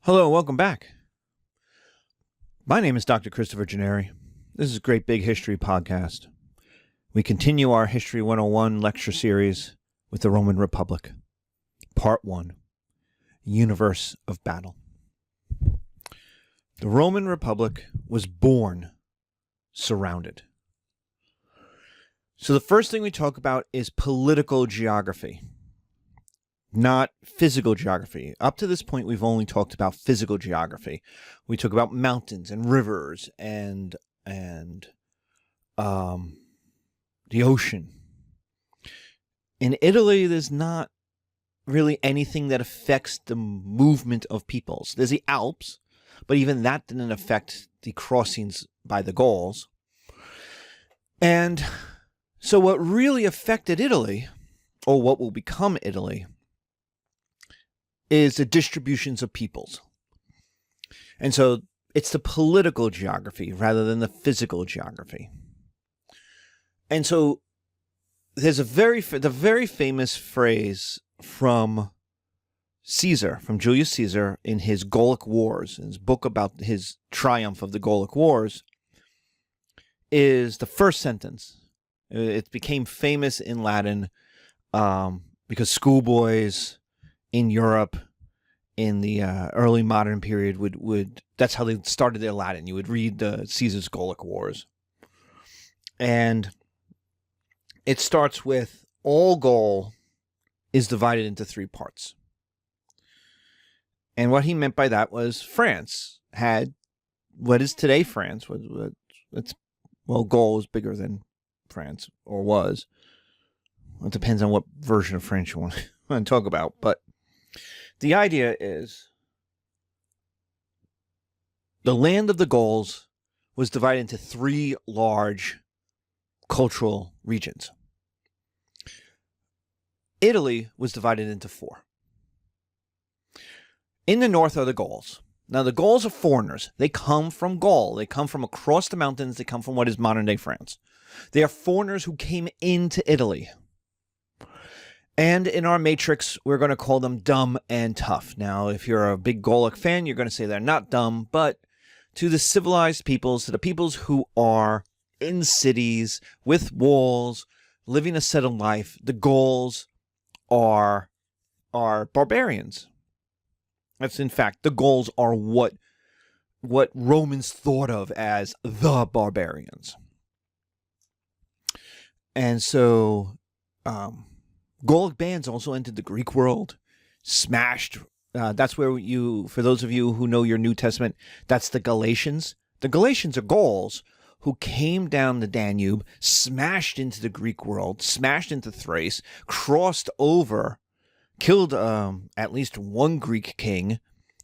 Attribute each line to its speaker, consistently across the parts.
Speaker 1: Hello, welcome back. My name is Dr. Christopher Gennari. This is a Great Big History podcast. We continue our History 101 lecture series with the Roman Republic. Part 1, Universe of Battle. The Roman Republic was born surrounded. So the first thing we talk about is political geography, not physical geography. Up to this point, we've only talked about physical geography. We talk about mountains and rivers and the ocean. In Italy, there's not really anything that affects the movement of peoples. There's the Alps, but even that didn't affect the crossings by the Gauls. And so what really affected Italy, or what will become Italy, is the distributions of peoples. And so it's the political geography rather than the physical geography. And so there's the very famous phrase from Caesar, from Julius Caesar, in his Gallic Wars, in his book about his triumph of the Gallic Wars, is the first sentence. It became famous in Latin because schoolboys in Europe in the early modern period would that's how they started their Latin. You would read the Caesar's Gallic Wars. And it starts with, all Gaul is divided into 3 parts. And what he meant by that was France had what is today France. Gaul was bigger than France, or was. It depends on what version of French you want to talk about. But the idea is the land of the Gauls was divided into 3 large cultural regions. Italy was divided into 4. In the north are the Gauls. Now, the Gauls are foreigners. They come from Gaul. They come from across the mountains. They come from what is modern-day France. They are foreigners who came into Italy. And in our matrix, we're going to call them dumb and tough. Now, if you're a big Gallic fan, you're going to say they're not dumb, but to the civilized peoples, to the peoples who are in cities with walls, living a settled life, the Gauls are barbarians. That's, in fact, the Gauls are what Romans thought of as the barbarians. And so Gallic bands also entered the Greek world, smashed. That's where for those of you who know your New Testament, that's the Galatians. The Galatians are Gauls who came down the Danube, smashed into the Greek world, smashed into Thrace, crossed over, killed at least one Greek king,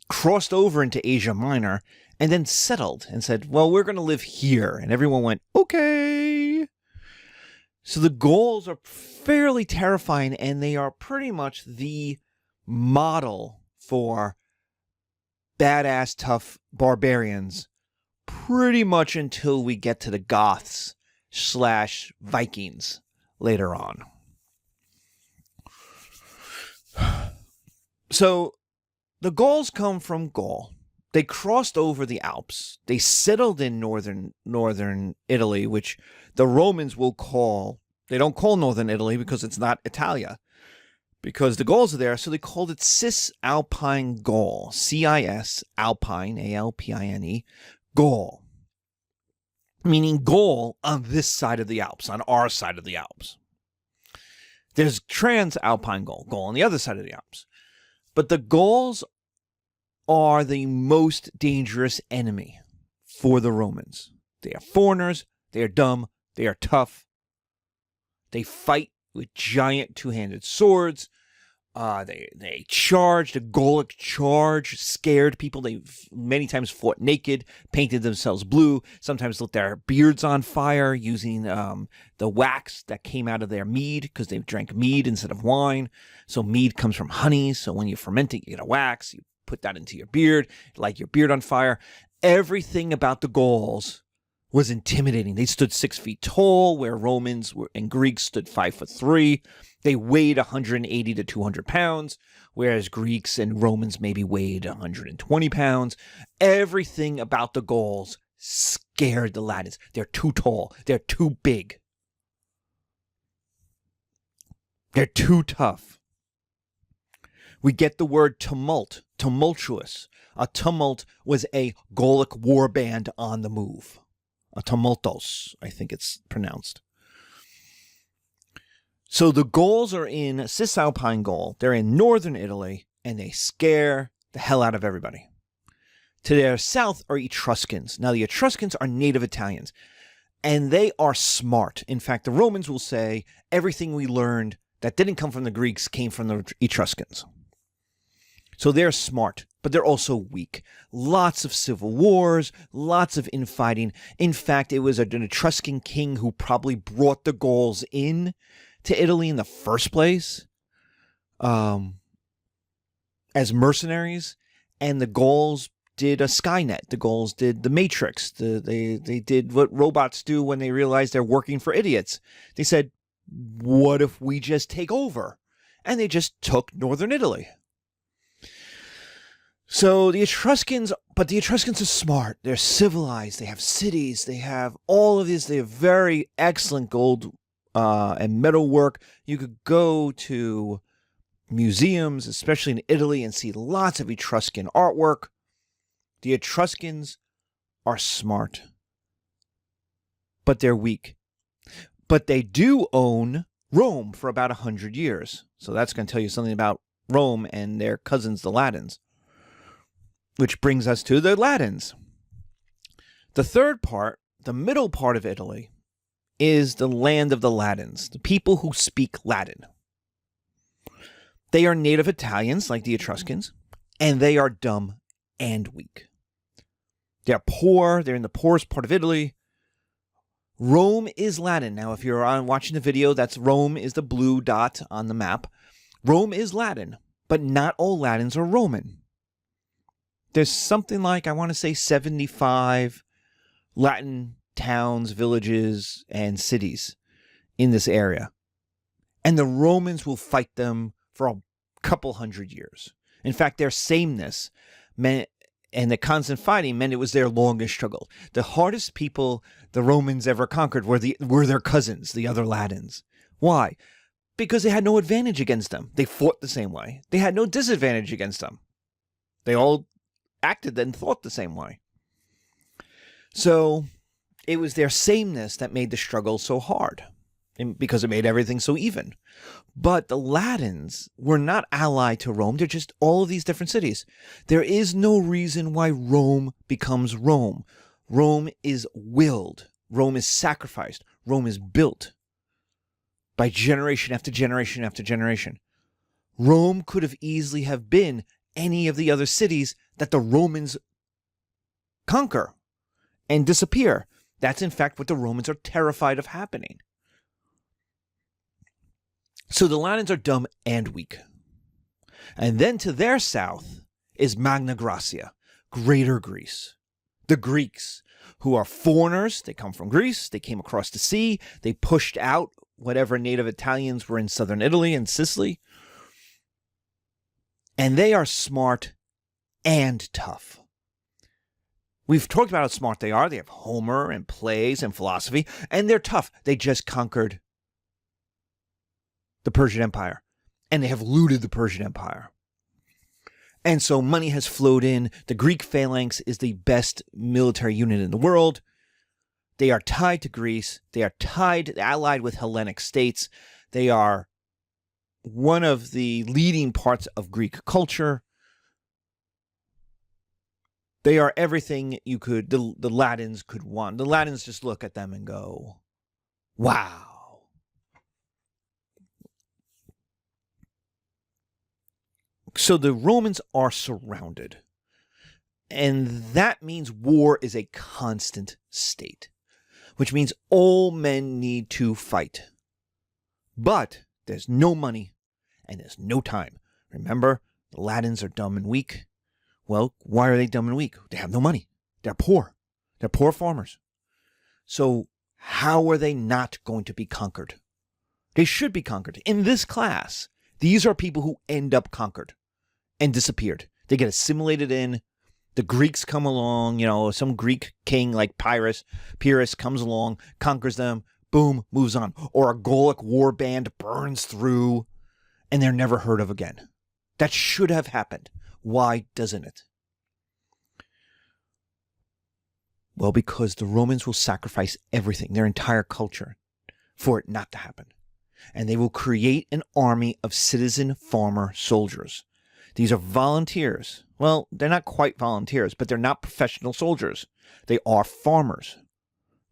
Speaker 1: crossed over into Asia Minor, and then settled and said, well, we're going to live here. And everyone went, okay. So the Gauls are fairly terrifying, and they are pretty much the model for badass, tough barbarians, pretty much until we get to the Goths / Vikings later on. So the Gauls come from Gaul. They crossed over the Alps. They settled in northern Italy, which the Romans will call, they don't call northern Italy because it's not Italia, because the Gauls are there, so they called it Cisalpine Gaul, C-I-S, Alpine, A-L-P-I-N-E, Gaul, meaning Gaul on this side of the Alps, on our side of the Alps. There's Transalpine Gaul, Gaul on the other side of the Alps. But the Gauls are the most dangerous enemy for the Romans. They are foreigners, they are dumb, they are tough. They fight with giant two-handed swords. They charge. The Gallic charge scared people. They many times fought naked, painted themselves blue, sometimes lit their beards on fire using the wax that came out of their mead, because they drank mead instead of wine. So mead comes from honey. So when you ferment it, you get a wax. You put that into your beard, light your beard on fire. Everything about the Gauls was intimidating. They stood 6 feet tall, where Romans and Greeks stood 5'3". They weighed 180 to 200 pounds, whereas Greeks and Romans maybe weighed 120 pounds. Everything about the Gauls scared the Latins. They're too tall. They're too big. They're too tough. We get the word tumult, tumultuous. A tumult was a Gallic war band on the move. A tumultos, I think it's pronounced. So the Gauls are in Cisalpine Gaul. They're in northern Italy, and they scare the hell out of everybody. To their south are Etruscans. Now, the Etruscans are native Italians, and they are smart. In fact, the Romans will say everything we learned that didn't come from the Greeks came from the Etruscans. So they're smart, but they're also weak. Lots of civil wars, lots of infighting. In fact, it was an Etruscan king who probably brought the Gauls in to Italy in the first place as mercenaries, and the Gauls did a Skynet. The Gauls did the Matrix. They did what robots do when they realize they're working for idiots. They said, what if we just take over? And they just took northern Italy. So the Etruscans are smart. They're civilized. They have cities. They have all of this. They have very excellent gold and metalwork. You could go to museums, especially in Italy, and see lots of Etruscan artwork. The Etruscans are smart, but they're weak. But they do own Rome for about 100 years. So that's going to tell you something about Rome and their cousins, the Latins. Which brings us to the Latins. The third part, the middle part of Italy, is the land of the Latins, the people who speak Latin. They are native Italians, like the Etruscans, and they are dumb and weak. They're poor. They're in the poorest part of Italy. Rome is Latin. Now, if you're watching the video, that's Rome is the blue dot on the map. Rome is Latin, but not all Latins are Roman. There's something like, I want to say 75 Latin towns, villages, and cities in this area. And the Romans will fight them for a couple hundred years. In fact, their sameness meant, and the constant fighting meant it was their longest struggle. The hardest people the Romans ever conquered were their cousins, the other Latins. Why? Because they had no advantage against them. They fought the same way. They had no disadvantage against them. They all acted and thought the same way. So it was their sameness that made the struggle so hard, because it made everything so even. But the Latins were not allied to Rome. They're just all of these different cities. There is no reason why Rome becomes Rome. Rome is willed. Rome is sacrificed. Rome is built by generation after generation after generation. Rome could have easily have been any of the other cities that the Romans conquer and disappear. That's in fact what the Romans are terrified of happening. So the Latins are dumb and weak. And then to their south is Magna Graecia, Greater Greece. The Greeks, who are foreigners, they come from Greece, they came across the sea, they pushed out whatever native Italians were in southern Italy and Sicily. And they are smart and tough. We've talked about how smart they are. They have Homer and plays and philosophy, and they're tough. They just conquered the Persian Empire, and they have looted the Persian Empire. And so money has flowed in. The Greek phalanx is the best military unit in the world. They are tied to Greece. They are allied with Hellenic states. They are one of the leading parts of Greek culture. They are everything the Latins could want. The Latins just look at them and go, wow. So the Romans are surrounded. And that means war is a constant state, which means all men need to fight. But there's no money and there's no time. Remember, the Latins are dumb and weak. Well, why are they dumb and weak? They have no money. They're poor. They're poor farmers. So how are they not going to be conquered? They should be conquered. In this class, these are people who end up conquered and disappeared. They get assimilated in. The Greeks come along, some Greek king like Pyrrhus comes along, conquers them, boom, moves on. Or a Gallic war band burns through, and they're never heard of again. That should have happened. Why doesn't it? Well, because the Romans will sacrifice everything, their entire culture, for it not to happen. And they will create an army of citizen farmer soldiers. These are volunteers. Well, they're not quite volunteers, but they're not professional soldiers. They are farmers.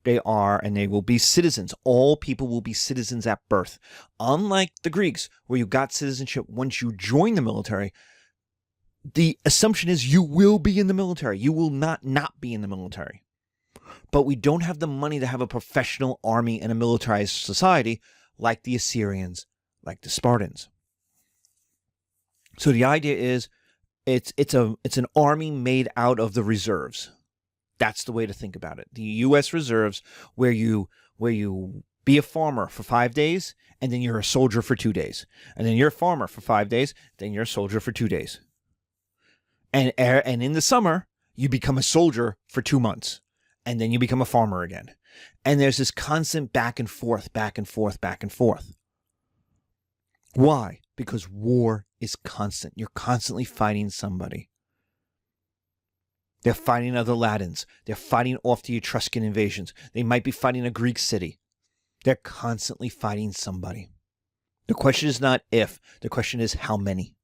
Speaker 1: They will be citizens. All people will be citizens at birth. Unlike the Greeks, where you got citizenship once you join the military, the assumption is you will be in the military. You will not be in the military. But we don't have the money to have a professional army and a militarized society like the Assyrians, like the Spartans. So the idea is it's an army made out of the reserves. That's the way to think about it. The U.S. reserves, where you be a farmer for 5 days, and then you're a soldier for 2 days. And then you're a farmer for 5 days, then you're a soldier for 2 days. And in the summer, you become a soldier for 2 months. And then you become a farmer again. And there's this constant back and forth, back and forth, back and forth. Why? Because war is constant. You're constantly fighting somebody. They're fighting other Latins. They're fighting off the Etruscan invasions. They might be fighting a Greek city. They're constantly fighting somebody. The question is not if. The question is how many.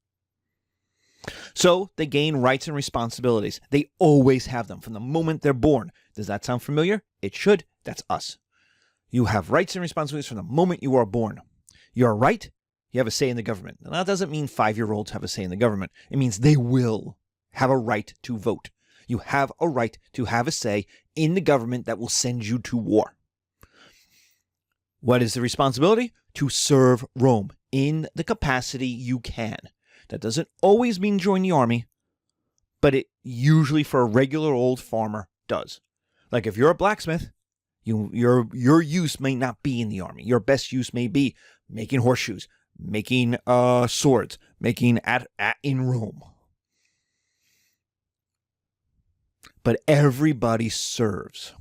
Speaker 1: So they gain rights and responsibilities. They always have them from the moment they're born. Does that sound familiar? It should. That's us. You have rights and responsibilities from the moment you are born. You're right. You have a say in the government. Now, that doesn't mean 5-year-olds have a say in the government. It means they will have a right to vote. You have a right to have a say in the government that will send you to war. What is the responsibility? To serve Rome in the capacity you can. That doesn't always mean join the army, but it usually for a regular old farmer does. Like if you're a blacksmith, your use may not be in the army. Your best use may be making horseshoes, making swords, making in Rome. But everybody serves.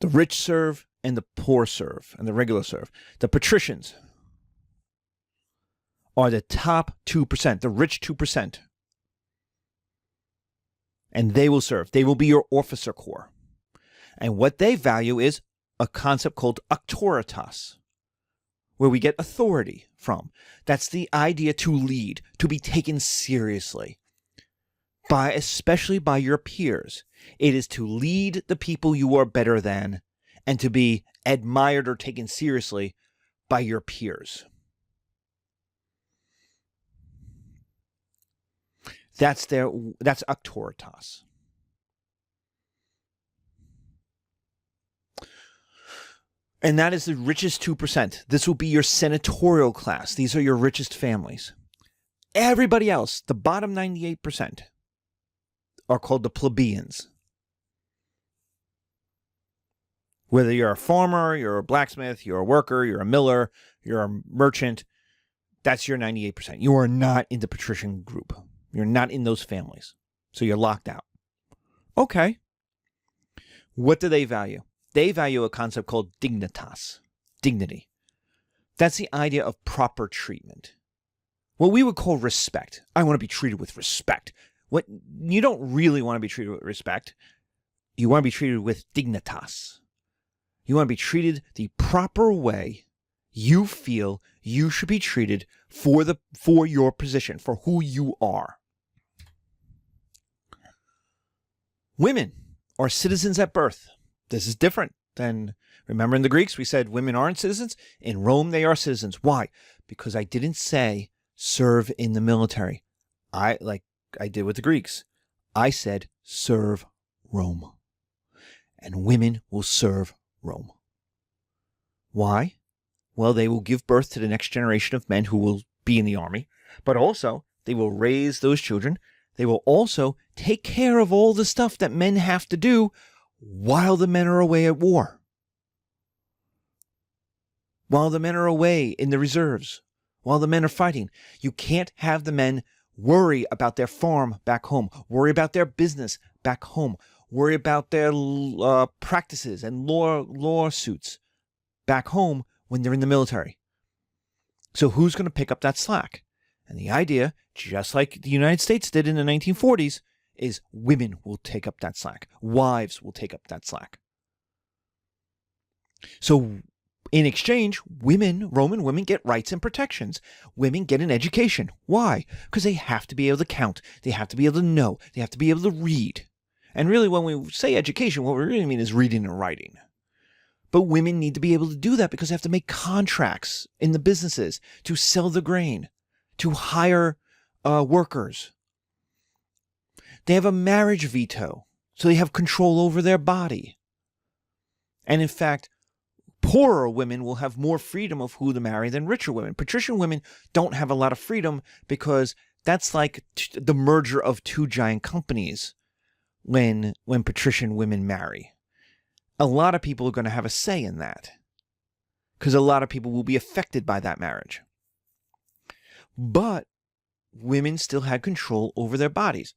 Speaker 1: The rich serve and the poor serve and the regular serve. The patricians are the top 2%, the rich 2%. And they will serve. They will be your officer corps. And what they value is a concept called auctoritas, where we get authority from. That's the idea to lead, to be taken seriously, especially by your peers. It is to lead the people you are better than and to be admired or taken seriously by your peers. That's auctoritas. And that is the richest 2%. This will be your senatorial class. These are your richest families. Everybody else, the bottom 98%, are called the plebeians. Whether you're a farmer, you're a blacksmith, you're a worker, you're a miller, you're a merchant, that's your 98%. You are not in the patrician group. You're not in those families. So you're locked out. Okay. What do they value? They value a concept called dignitas, dignity. That's the idea of proper treatment. What we would call respect. I want to be treated with respect. What you don't really want to be treated with respect. You want to be treated with dignitas. You want to be treated the proper way you feel you should be treated for your position, for who you are. Women are citizens at birth. This is different than, remember in the Greeks, we said women aren't citizens. In Rome, they are citizens. Why? Because I didn't say serve in the military. Like I did with the Greeks. I said serve Rome. And women will serve Rome. Why? Well, they will give birth to the next generation of men who will be in the army, but also they will raise those children. They will also take care of all the stuff that men have to do while the men are away at war, while the men are away in the reserves, while the men are fighting. You can't have the men worry about their farm back home, worry about their business back home, worry about their practices and lawsuits back home when they're in the military. So who's going to pick up that slack? And the idea, just like the United States did in the 1940s, is women will take up that slack. Wives will take up that slack. So in exchange, Roman women get rights and protections. Women get an education. Why? Because they have to be able to count. They have to be able to know. They have to be able to read. And really, when we say education, what we really mean is reading and writing. But women need to be able to do that because they have to make contracts in the businesses to sell the grain, to hire workers. They have a marriage veto, so they have control over their body. And in fact, poorer women will have more freedom of who to marry than richer women. Patrician women don't have a lot of freedom because that's like the merger of two giant companies when patrician women marry. A lot of people are going to have a say in that because a lot of people will be affected by that marriage. But women still had control over their bodies.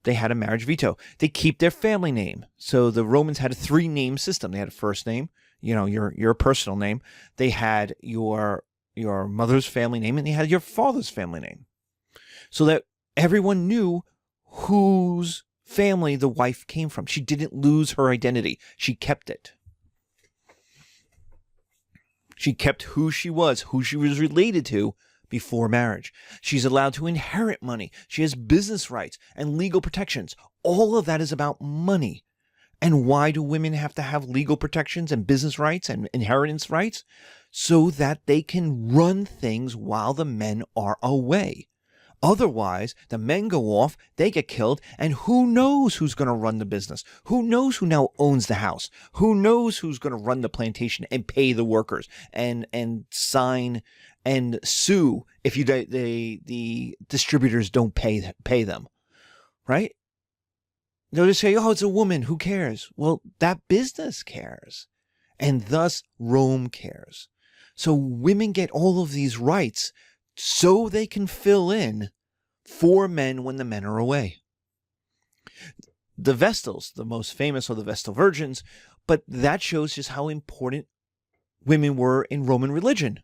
Speaker 1: They had a marriage veto. They keep their family name. So the Romans had a 3-name system. They had a first name, your personal name. They had your mother's family name, and they had your father's family name. So that everyone knew whose family the wife came from. She didn't lose her identity. She kept it. She kept who she was related to before marriage. She's allowed to inherit money. She has business rights and legal protections. All of that is about money. And why do women have to have legal protections and business rights and inheritance rights? So that they can run things while the men are away. Otherwise, the men go off, they get killed, and who knows who's going to run the business? Who knows who now owns the house? Who knows who's going to run the plantation and pay the workers and sign and sue if the distributors don't pay them, right? They'll just say, oh, it's a woman, who cares? Well, that business cares, and thus Rome cares. So women get all of these rights so they can fill in for men when the men are away. The Vestals, the most famous are the Vestal Virgins, but that shows just how important women were in Roman religion.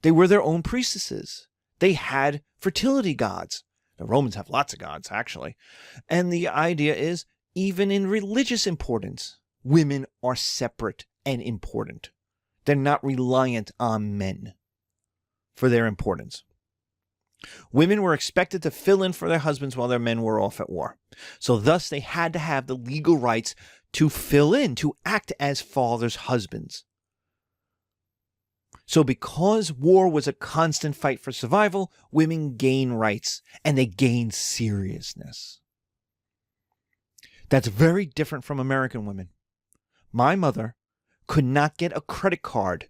Speaker 1: They were their own priestesses. They had fertility gods. The Romans have lots of gods, actually. And the idea is, even in religious importance, women are separate and important. They're not reliant on men for their importance. Women were expected to fill in for their husbands while their men were off at war. So thus they had to have the legal rights to fill in, to act as fathers' husbands. So because war was a constant fight for survival, women gain rights and they gain seriousness. That's very different from American women. My mother could not get a credit card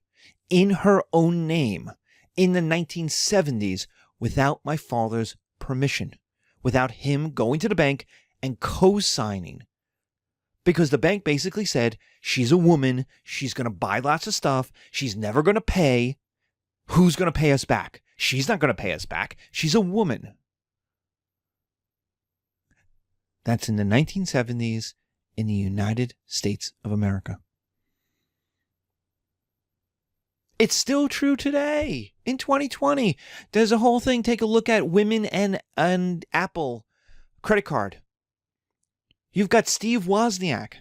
Speaker 1: in her own name in the 1970s without my father's permission, without him going to the bank and co-signing. Because the bank basically said, she's a woman, she's going to buy lots of stuff, she's never going to pay. Who's going to pay us back? She's not going to pay us back. She's a woman. That's in the 1970s in the United States of America. It's still true today, in 2020. There's a whole thing. Take a look at women and Apple credit card. You've got Steve Wozniak,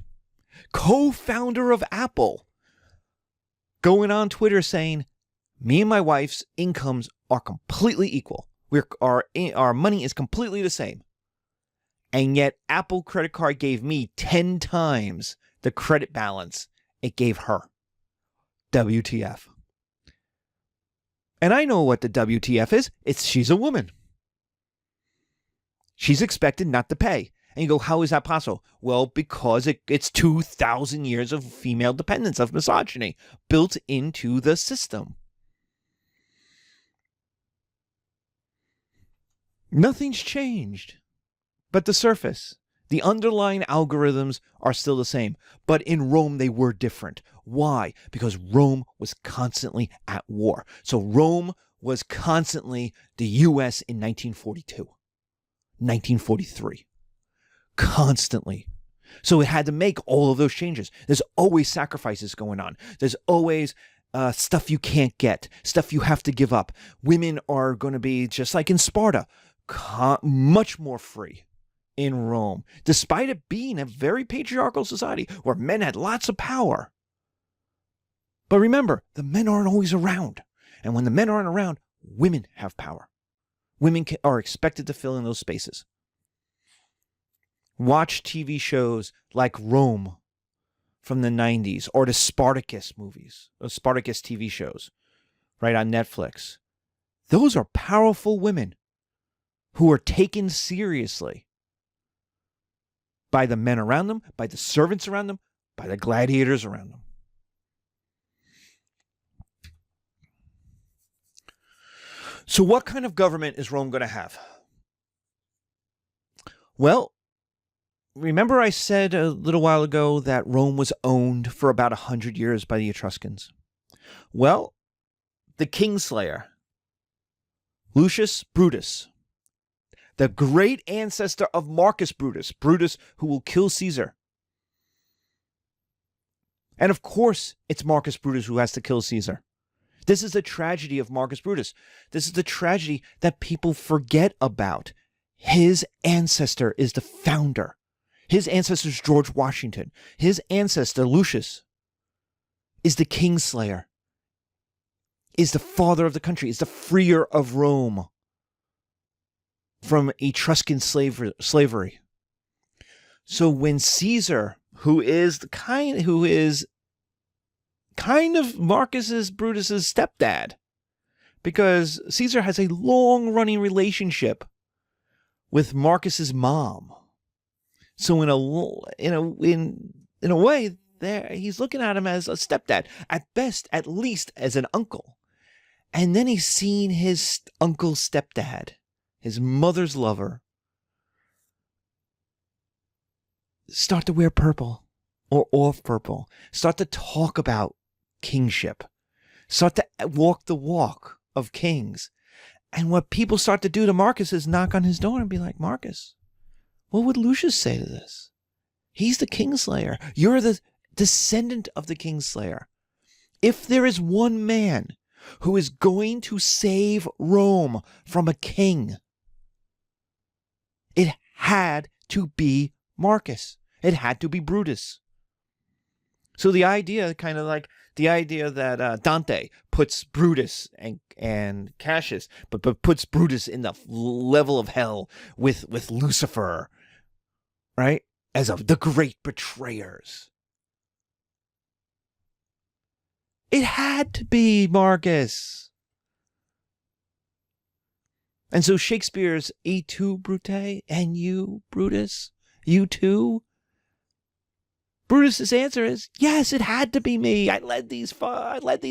Speaker 1: co-founder of Apple, going on Twitter saying, me and my wife's incomes are completely equal. Our money is completely the same. And yet Apple credit card gave me 10 times the credit balance it gave her. WTF. And I know what the WTF is. She's a woman. She's expected not to pay. And you go, how is that possible? Well, because it's 2,000 years of female dependence, of misogyny, built into the system. Nothing's changed but the surface. The underlying algorithms are still the same, but in Rome they were different. Why? Because Rome was constantly at war. So Rome was constantly the U.S. in 1942, 1943. Constantly. So it had to make all of those changes. There's always sacrifices going on. There's always stuff you can't get, stuff you have to give up. Women are going to be, just like in Sparta, much more free in Rome, despite it being a very patriarchal society where men had lots of power. But remember, the men aren't always around. And when the men aren't around, women have power. Women are expected to fill in those spaces. Watch TV shows like Rome from the 90s, or the Spartacus movies, the Spartacus TV shows, right, on Netflix. Those are powerful women who are taken seriously by the men around them, by the servants around them, by the gladiators around them. So what kind of government is Rome going to have? Well, remember I said a little while ago that Rome was owned for about 100 years by the Etruscans? Well, the Kingslayer, Lucius Brutus, the great ancestor of Marcus Brutus, Brutus who will kill Caesar. And of course, it's Marcus Brutus who has to kill Caesar. This is the tragedy of Marcus Brutus. This is the tragedy that people forget about. His ancestor is the founder. His ancestor is George Washington. His ancestor, Lucius, is the Kingslayer, is the father of the country, is the freer of Rome from Etruscan slavery. So when Caesar, who is kind of Marcus Brutus's stepdad, because Caesar has a long-running relationship with Marcus's mom. So in a way, there he's looking at him as a stepdad, at best, at least as an uncle. And then he's seen his uncle's stepdad, his mother's lover, start to wear purple or off purple, start to talk about kingship, start to walk the walk of kings. And what people start to do to Marcus is knock on his door and be like, Marcus, what would Lucius say to this? He's the Kingslayer. You're the descendant of the Kingslayer. If there is one man who is going to save Rome from a king, it had to be Marcus. It had to be Brutus. So the idea, kind of like the idea that Dante puts Brutus and Cassius, but puts Brutus in the level of hell with Lucifer, right? As of the great betrayers. It had to be Marcus. And so Shakespeare's Et tu, Brute, and you, Brutus, you too? Brutus's answer is, yes, it had to be me. I led these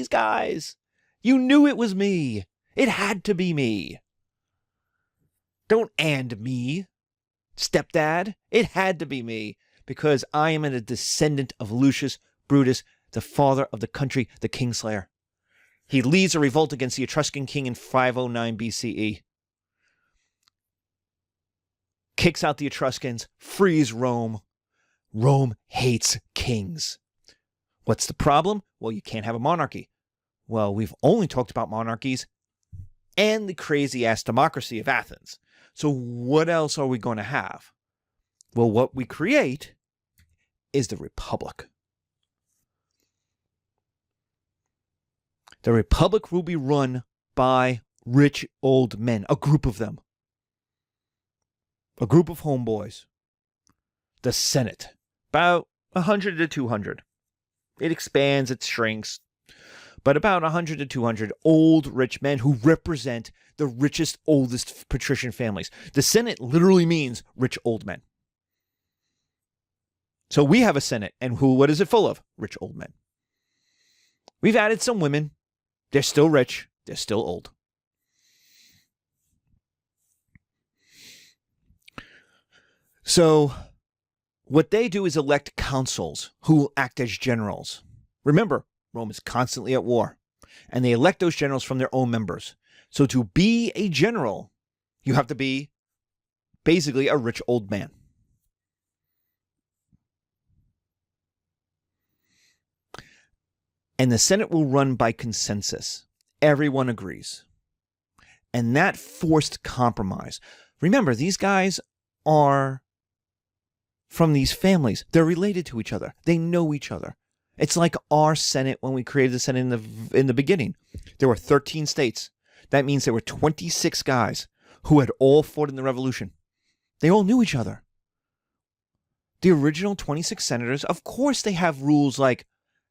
Speaker 1: guys. You knew it was me. It had to be me. Don't and me, stepdad. It had to be me, because I am a descendant of Lucius Brutus, the father of the country, the Kingslayer. He leads a revolt against the Etruscan king in 509 BCE. Kicks out the Etruscans, frees Rome. Rome hates kings. What's the problem? Well, you can't have a monarchy. Well, we've only talked about monarchies and the crazy-ass democracy of Athens. So what else are we going to have? Well, what we create is the Republic. The Republic will be run by rich old men, a group of them. A group of homeboys. The Senate. About 100 to 200. It expands, it shrinks. But about 100 to 200 old rich men who represent the richest, oldest patrician families. The Senate literally means rich old men. So we have a Senate, and what is it full of? Rich old men. We've added some women. They're still rich. They're still old. So what they do is elect consuls who will act as generals. Remember, Rome is constantly at war, and they elect those generals from their own members. So to be a general, you have to be basically a rich old man. And the Senate will run by consensus. Everyone agrees. And that forced compromise. Remember, these guys are from these families. They're related to each other. They know each other. It's like our Senate when we created the Senate in the beginning. There were 13 states. That means there were 26 guys who had all fought in the Revolution. They all knew each other. The original 26 senators, of course they have rules like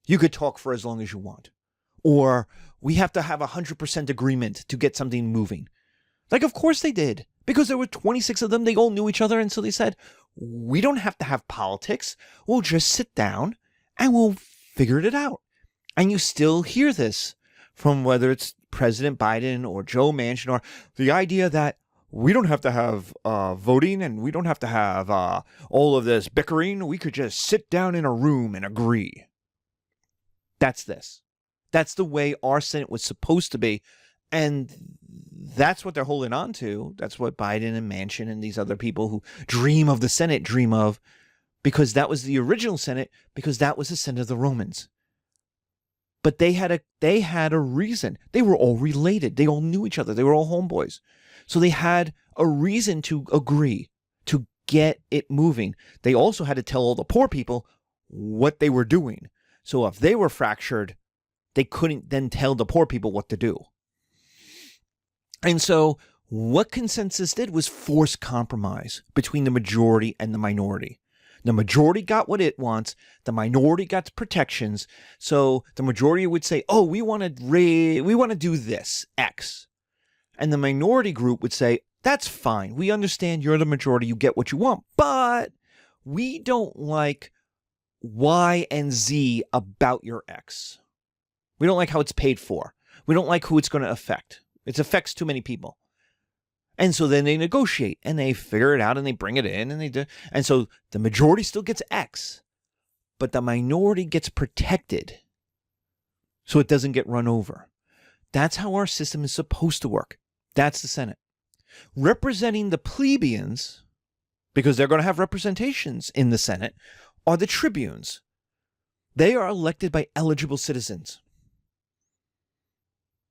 Speaker 1: you could talk for as long as you want. Or we have to have 100% agreement to get something moving. Like, of course they did. Because there were 26 of them. They all knew each other. And so they said, we don't have to have politics. We'll just sit down and we'll figure it out. And you still hear this from whether it's President Biden or Joe Manchin, or the idea that we don't have to have voting and we don't have to have all of this bickering. We could just sit down in a room and agree. That's this. That's the way our Senate was supposed to be. And that's what they're holding on to. That's what Biden and Manchin and these other people who dream of the Senate dream of, because that was the original Senate, because that was the Senate of the Romans. But they had a reason. They were all related. They all knew each other. They were all homeboys. So they had a reason to agree, to get it moving. They also had to tell all the poor people what they were doing. So if they were fractured, they couldn't then tell the poor people what to do. And so what consensus did was force compromise between the majority and the minority. The majority got what it wants. The minority got protections. So the majority would say, oh, we want to do this, X. And the minority group would say, that's fine. We understand you're the majority. You get what you want. But we don't like Y and Z about your X. We don't like how it's paid for. We don't like who it's going to affect. It affects too many people. And so then they negotiate and they figure it out and they bring it in and they do. And so the majority still gets X, but the minority gets protected so it doesn't get run over. That's how our system is supposed to work. That's the Senate. Representing the plebeians, because they're going to have representations in the Senate, are the tribunes. They are elected by eligible citizens.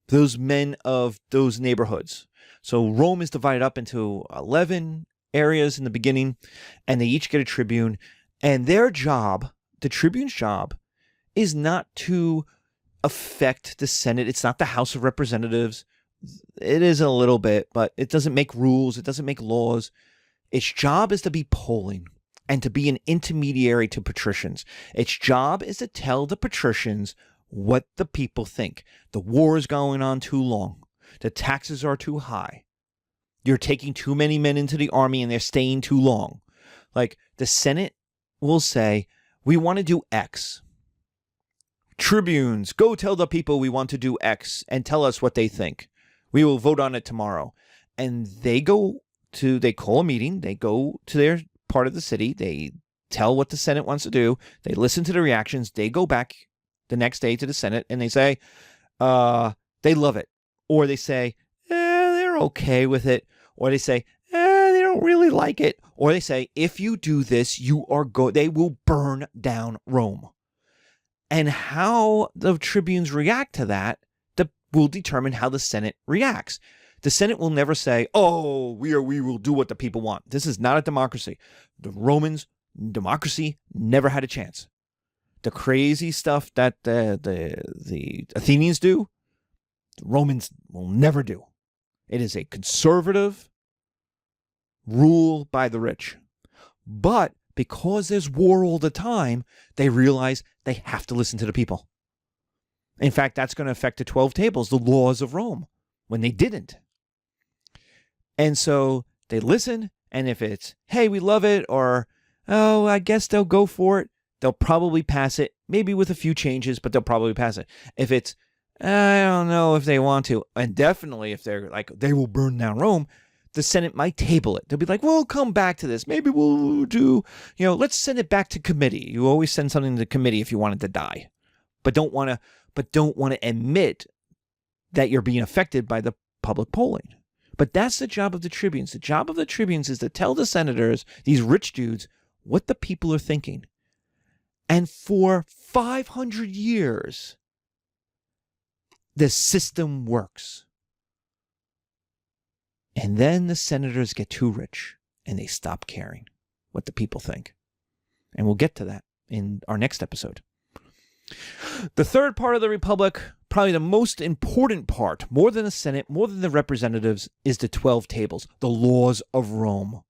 Speaker 1: Those men of those neighborhoods. So Rome is divided up into 11 areas in the beginning, and they each get a tribune. And their job, the tribune's job, is not to affect the Senate. It's not the House of Representatives. It is a little bit, but it doesn't make rules. It doesn't make laws. Its job is to be polling and to be an intermediary to patricians. Its job is to tell the patricians what the people think. The war is going on too long. The taxes are too high. You're taking too many men into the army and they're staying too long. Like, the Senate will say, we want to do X. Tribunes, go tell the people we want to do X and tell us what they think. We will vote on it tomorrow. And they call a meeting. They go to their part of the city. They tell what the Senate wants to do. They listen to the reactions. They go back the next day to the Senate and they say, they love it. Or they say, they're okay with it. Or they say, they don't really like it. Or they say, if you do this, they will burn down Rome. And how the tribunes react to that will determine how the Senate reacts. The Senate will never say, oh, we will do what the people want. This is not a democracy. The Romans, democracy never had a chance. The crazy stuff that the Athenians do, the Romans will never do. It is a conservative rule by the rich. But because there's war all the time, they realize they have to listen to the people. In fact, that's going to affect the 12 tables, the laws of Rome, when they didn't. And so they listen, and if it's, hey, we love it, or, oh, I guess they'll go for it, they'll probably pass it, maybe with a few changes, but they'll probably pass it. If it's, I don't know if they want to, and definitely if they're like, they will burn down Rome, the Senate might table it. They'll be like, we'll come back to this. Maybe we'll do, let's send it back to committee. You always send something to committee if you want it to die. But don't want to admit that you're being affected by the public polling. But that's the job of the tribunes. The job of the tribunes is to tell the senators, these rich dudes, what the people are thinking. And for 500 years, the system works. And then the senators get too rich and they stop caring what the people think. And we'll get to that in our next episode. The third part of the Republic, probably the most important part, more than the Senate, more than the representatives, is the 12 tables, the laws of Rome.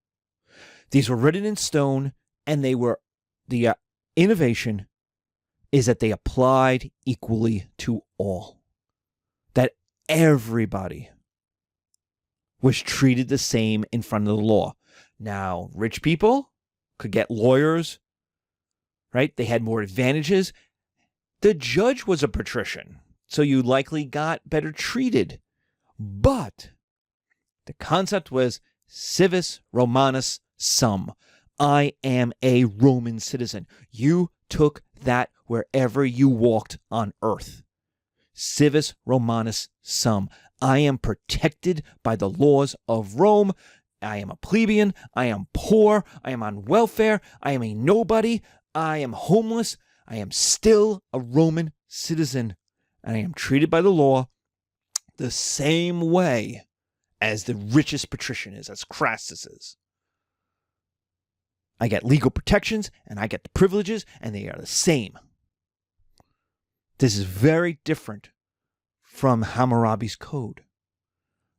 Speaker 1: These were written in stone, and they were, the innovation is that they applied equally to all. That everybody was treated the same in front of the law. Now, rich people could get lawyers, right? They had more advantages. The judge was a patrician, so you likely got better treated. But the concept was civis Romanus sum. I am a Roman citizen. You took that wherever you walked on earth. Civis Romanus sum. I am protected by the laws of Rome. I am a plebeian. I am poor. I am on welfare. I am a nobody. I am homeless. I am still a Roman citizen. And I am treated by the law the same way as the richest patrician is, as Crassus is. I get legal protections and I get the privileges, and they are the same. This is very different from Hammurabi's code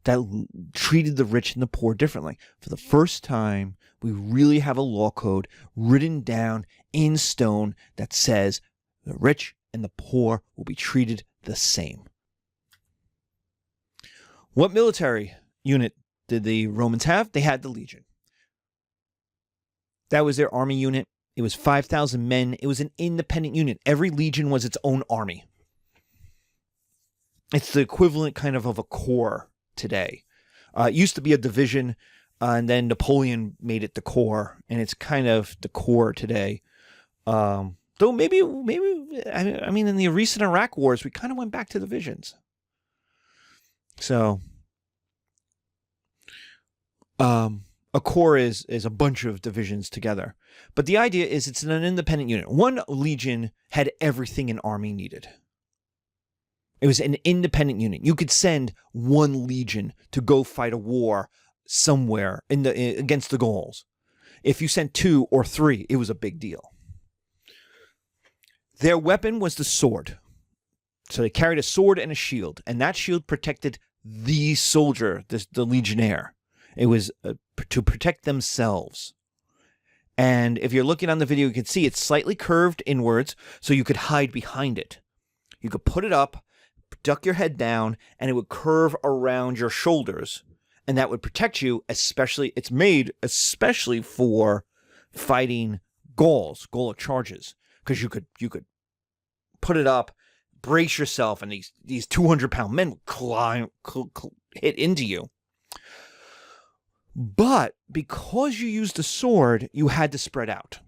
Speaker 1: that treated the rich and the poor differently. For the first time, we really have a law code written down in stone that says the rich and the poor will be treated the same. What military unit did the Romans have? They had the legion. That was their army unit. It was 5,000 men. It was an independent unit. Every legion was its own army. It's the equivalent kind of a corps today. It used to be a division, and then Napoleon made it the corps, and it's kind of the corps today. Though maybe, I mean, in the recent Iraq wars, we kind of went back to divisions. So, a corps is a bunch of divisions together. But the idea is it's an independent unit. One legion had everything an army needed. It was an independent unit. You could send one legion to go fight a war somewhere against the Gauls. If you sent 2 or 3, it was a big deal. Their weapon was the sword. So they carried a sword and a shield, and that shield protected the soldier, the legionnaire. It was to protect themselves. And if you're looking on the video, you can see it's slightly curved inwards, so you could hide behind it. You could put it up, duck your head down, and it would curve around your shoulders. And that would protect you, especially, it's made especially for fighting Gauls, Gaulic charges. Because you could put it up, brace yourself, and these 200-pound men would hit into you. But because you used a sword, you had to spread out.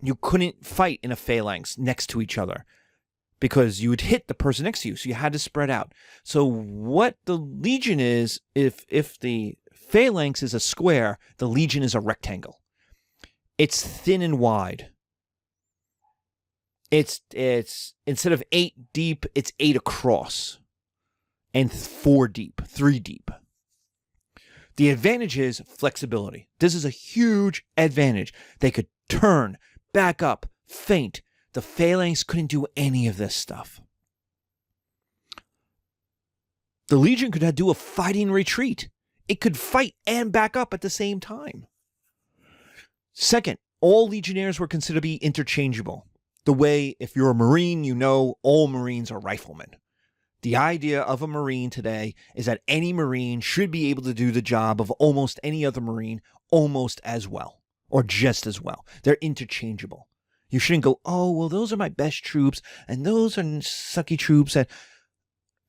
Speaker 1: You couldn't fight in a phalanx next to each other because you would hit the person next to you, so you had to spread out. So what the legion is, if the phalanx is a square, the legion is a rectangle. It's thin and wide. It's instead of 8 deep, it's 8 across, and 4 deep, 3 deep. The advantage is flexibility. This is a huge advantage. They could turn, back up, feint. The phalanx couldn't do any of this stuff. The legion could do a fighting retreat. It could fight and back up at the same time. Second, all legionnaires were considered to be interchangeable. The way, if you're a Marine, you know all Marines are riflemen. The idea of a Marine today is that any Marine should be able to do the job of almost any other Marine almost as well, or just as well. They're interchangeable. You shouldn't go, oh, well, those are my best troops, and those are sucky troops. And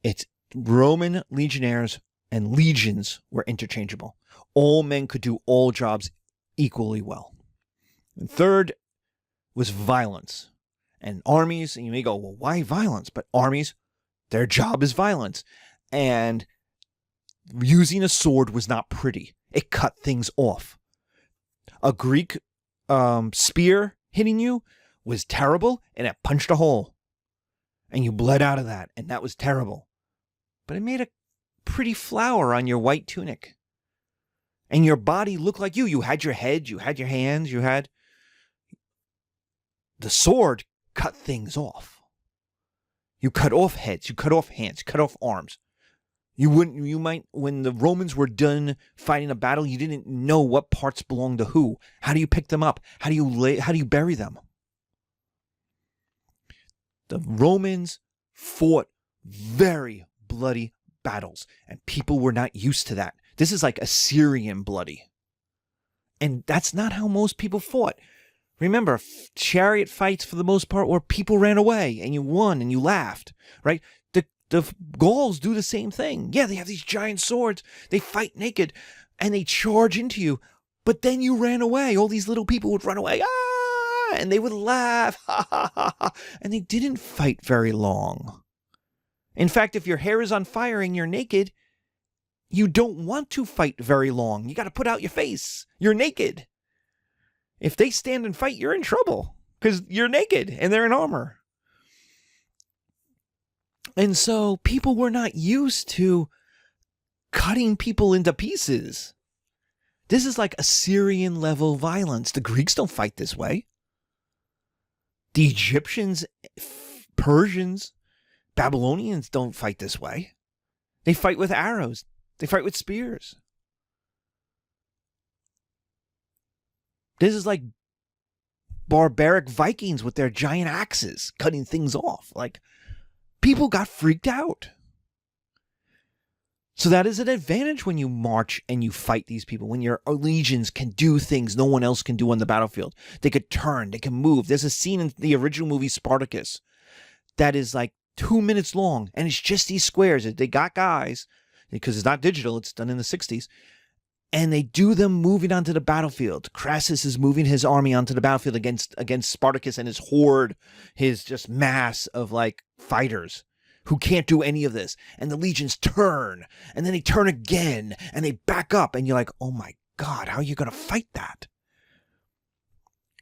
Speaker 1: it's Roman legionnaires and legions were interchangeable. all men could do all jobs equally well. And third was violence. And armies, and you may go, well, why violence? But armies, their job is violence. And using a sword was not pretty. It cut things off. A Greek spear hitting you was terrible, and it punched a hole. And you bled out of that, and that was terrible. But it made a pretty flower on your white tunic. And your body looked like you. You had your head, you had your hands, you had... The sword cut things off. You cut off heads, you cut off hands, you cut off arms. When the Romans were done fighting a battle, you didn't know what parts belonged to who. How do you pick them up? How do you bury them? The Romans fought very bloody battles, and people were not used to that. This is like Assyrian bloody. And that's not how most people fought. Remember, chariot fights for the most part where people ran away and you won and you laughed, right? The Gauls do the same thing. Yeah, they have these giant swords. They fight naked and they charge into you. But then you ran away. All these little people would run away. Ah! And they would laugh. Ha, ha, ha, ha. And they didn't fight very long. In fact, if your hair is on fire and you're naked, you don't want to fight very long. You got to put out your face. You're naked. If they stand and fight, you're in trouble because you're naked and they're in armor. And so people were not used to cutting people into pieces. This is like Assyrian level violence. The Greeks don't fight this way. The Egyptians, Persians, Babylonians don't fight this way. They fight with arrows. They fight with spears. This is like barbaric Vikings with their giant axes cutting things off. Like, people got freaked out. So that is an advantage when you march and you fight these people. When your legions can do things no one else can do on the battlefield. They could turn, they can move. There's a scene in the original movie Spartacus that is like 2 minutes long. And it's just these squares. They got guys, because it's not digital, it's done in the 60s. And they do them moving onto the battlefield. Crassus is moving his army onto the battlefield against Spartacus and his horde, his just mass of like fighters who can't do any of this. And the legions turn, and then they turn again, and they back up. And you're like, oh my God, how are you going to fight that?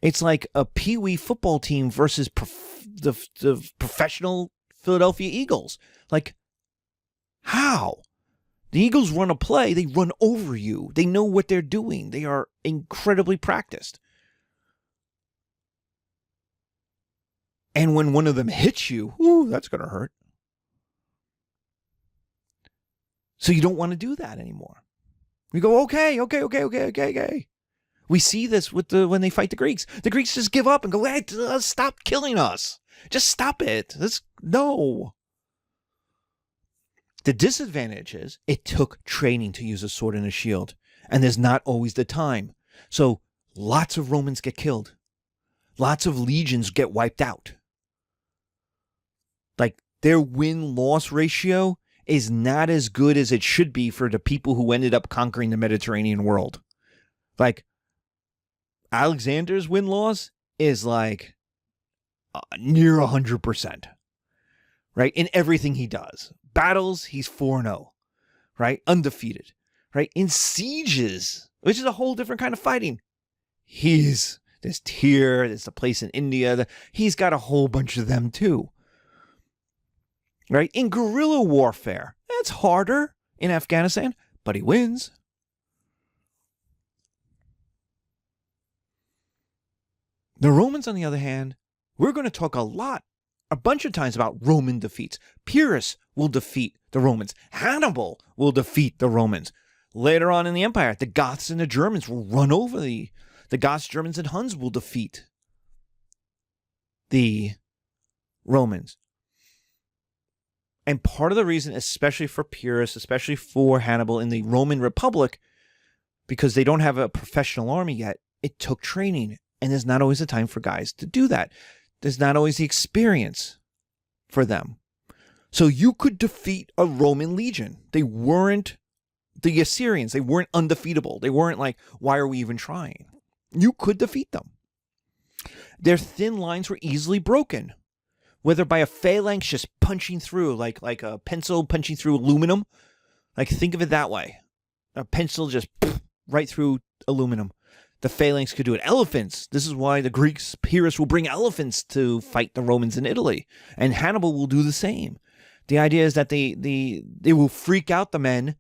Speaker 1: It's like a peewee football team versus the professional Philadelphia Eagles. Like, how? The Eagles run a play, they run over you. They know what they're doing. They are incredibly practiced. And when one of them hits you, ooh, that's going to hurt. So you don't want to do that anymore. We go, okay. We see this with when they fight the Greeks. The Greeks just give up and go, hey, stop killing us. Just stop it. No. The disadvantage is it took training to use a sword and a shield, and there's not always the time. So lots of Romans get killed. Lots of legions get wiped out. Like, their win-loss ratio is not as good as it should be for the people who ended up conquering the Mediterranean world. Like, Alexander's win-loss is like near 100%, right? In everything he does. Battles, he's 4-0, right? Undefeated, right? In sieges, which is a whole different kind of fighting, there's Tyr, there's a place in India, he's got a whole bunch of them too, right? In guerrilla warfare, that's harder in Afghanistan, but he wins. The Romans, on the other hand, we're going to talk a bunch of times about Roman defeats. Pyrrhus will defeat the Romans. Hannibal will defeat the Romans. Later on in the empire, the Goths and the Germans will run over the Goths, Germans, and Huns will defeat the Romans. And part of the reason, especially for Pyrrhus, especially for Hannibal in the Roman Republic, because they don't have a professional army yet, it took training. And there's not always the time for guys to do that. There's not always the experience for them. So you could defeat a Roman legion. They weren't The Assyrians, they weren't undefeatable. They weren't like, why are we even trying? You could defeat them. Their thin lines were easily broken, whether by a phalanx just punching through, like a pencil punching through aluminum. Like, think of it that way. A pencil just right through aluminum. The phalanx could do it. Elephants. This is why the Greeks, Pyrrhus, will bring elephants to fight the Romans in Italy. And Hannibal will do the same. The idea is that they will freak out the men,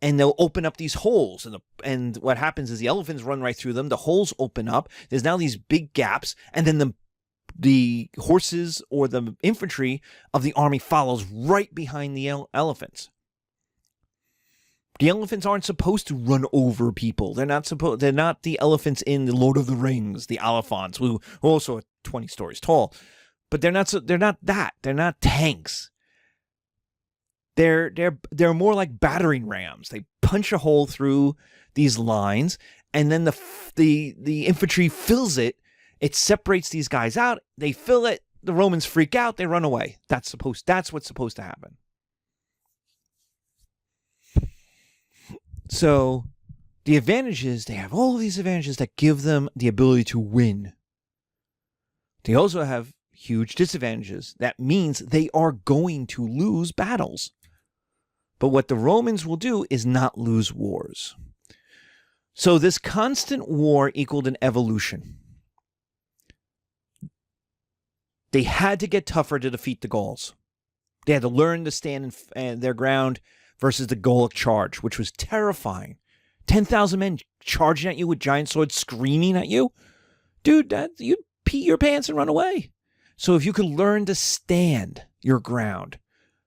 Speaker 1: and they'll open up these holes. And what happens is the elephants run right through them. The holes open up. There's now these big gaps. And then the horses or the infantry of the army follows right behind the elephants. The elephants aren't supposed to run over people. They're not the elephants in the Lord of the Rings, the Oliphants, who also are 20 stories tall. But they're not that. They're not tanks. They're more like battering rams. They punch a hole through these lines, and then the infantry fills it. It separates these guys out. They fill it. The Romans freak out. They run away. That's what's supposed to happen. So the advantage is they have all of these advantages that give them the ability to win. They also have huge disadvantages. That means they are going to lose battles. But what the Romans will do is not lose wars. So this constant war equaled an evolution. They had to get tougher to defeat the Gauls. They had to learn to stand in their ground versus the Gallic charge, which was terrifying. 10,000 men charging at you with giant swords, screaming at you. Dude, you'd pee your pants and run away. So if you could learn to stand your ground,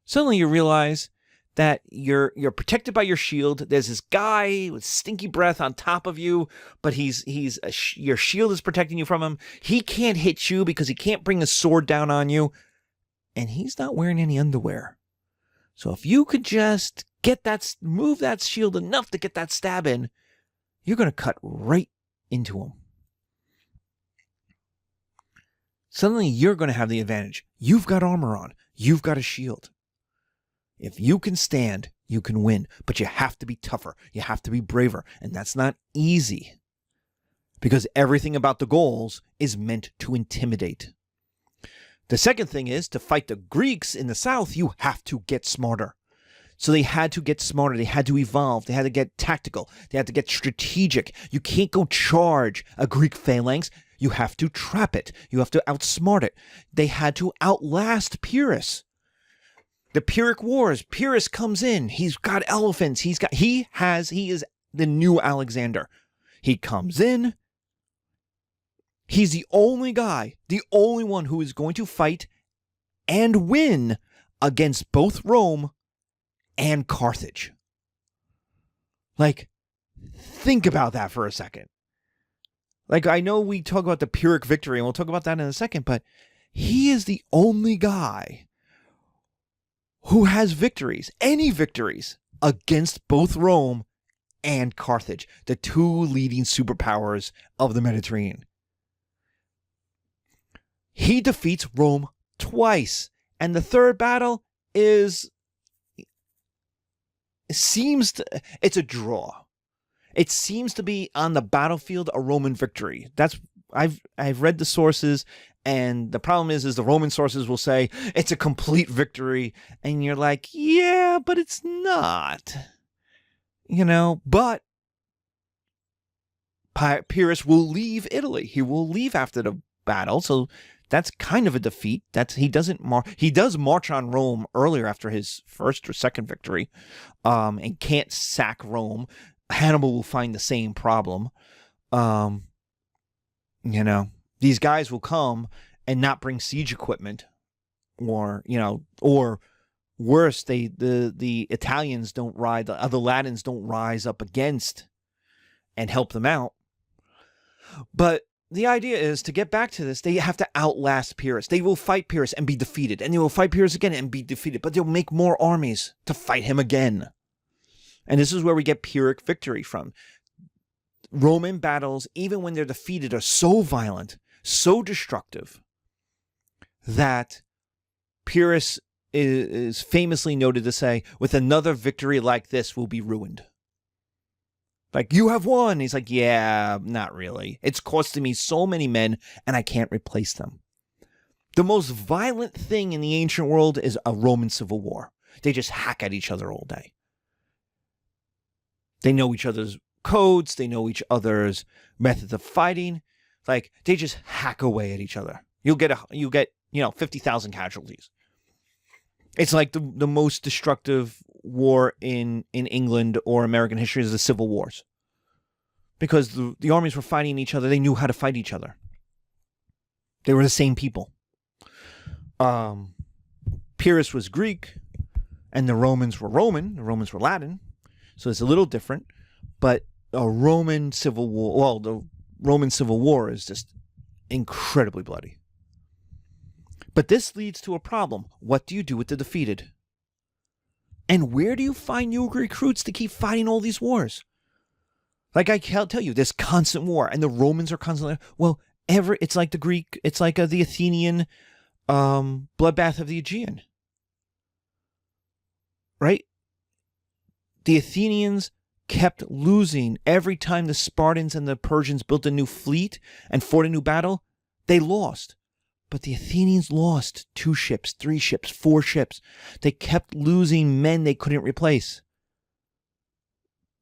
Speaker 1: suddenly you realize that you're protected by your shield. There's this guy with stinky breath on top of you, but your shield is protecting you from him. He can't hit you because he can't bring a sword down on you, and he's not wearing any underwear. So if you could just move that shield enough to get that stab in, you're going to cut right into him. Suddenly you're going to have the advantage. You've got armor on. You've got a shield. If you can stand, you can win. But you have to be tougher. You have to be braver. And that's not easy. Because everything about the Gauls is meant to intimidate. The second thing is, to fight the Greeks in the south, you have to get smarter. So they had to get smarter. They had to evolve. They had to get tactical. They had to get strategic. You can't go charge a Greek phalanx. You have to trap it. You have to outsmart it. They had to outlast Pyrrhus. The Pyrrhic Wars. Pyrrhus comes in. He's got elephants. He is the new Alexander. He comes in. He's the only guy, the only one who is going to fight and win against both Rome and Carthage. Like, think about that for a second. Like, I know we talk about the Pyrrhic victory, and we'll talk about that in a second, but he is the only guy who has victories, any victories, against both Rome and Carthage, the two leading superpowers of the Mediterranean. He defeats Rome twice, and the third battle it's a draw. It seems to be on the battlefield a Roman victory. I've read the sources, and the problem is the Roman sources will say it's a complete victory, and you're like, yeah, but it's not. But Pyrrhus will leave Italy. He will leave after the battle, so that's kind of a defeat. He does march on Rome earlier after his first or second victory, and can't sack Rome. Hannibal will find the same problem. These guys will come and not bring siege equipment, or worse, the Italians don't rise, the other Latins don't rise up against and help them out. But the idea is, to get back to this, they have to outlast Pyrrhus. They will fight Pyrrhus and be defeated, and they will fight Pyrrhus again and be defeated, but they'll make more armies to fight him again. And this is where we get Pyrrhic victory from. Roman battles, even when they're defeated, are so violent, so destructive, that Pyrrhus is famously noted to say, with another victory like this, we'll be ruined. Like, you have won. He's like, yeah, not really. It's costing me so many men, and I can't replace them. The most violent thing in the ancient world is a Roman civil war. They just hack at each other all day. They know each other's codes. They know each other's methods of fighting. Like, they just hack away at each other. You'll get 50,000 casualties. It's like the most destructive war in England or American history is the Civil Wars. Because the armies were fighting each other. They knew how to fight each other. They were the same people. Pyrrhus was Greek, and the Romans were Roman. The Romans were Latin. So it's a little different. But a Roman civil war, well, the Roman Civil War is just incredibly bloody. But this leads to a problem. What do you do with the defeated? And where do you find new recruits to keep fighting all these wars? Like I can't tell you, there's constant war, and the Romans are constantly, well, it's like the Greek, it's like the Athenian bloodbath of the Aegean. Right? The Athenians kept losing every time the Spartans and the Persians built a new fleet and fought a new battle. They lost. But the Athenians lost 2 ships, 3 ships, 4 ships. They kept losing men they couldn't replace.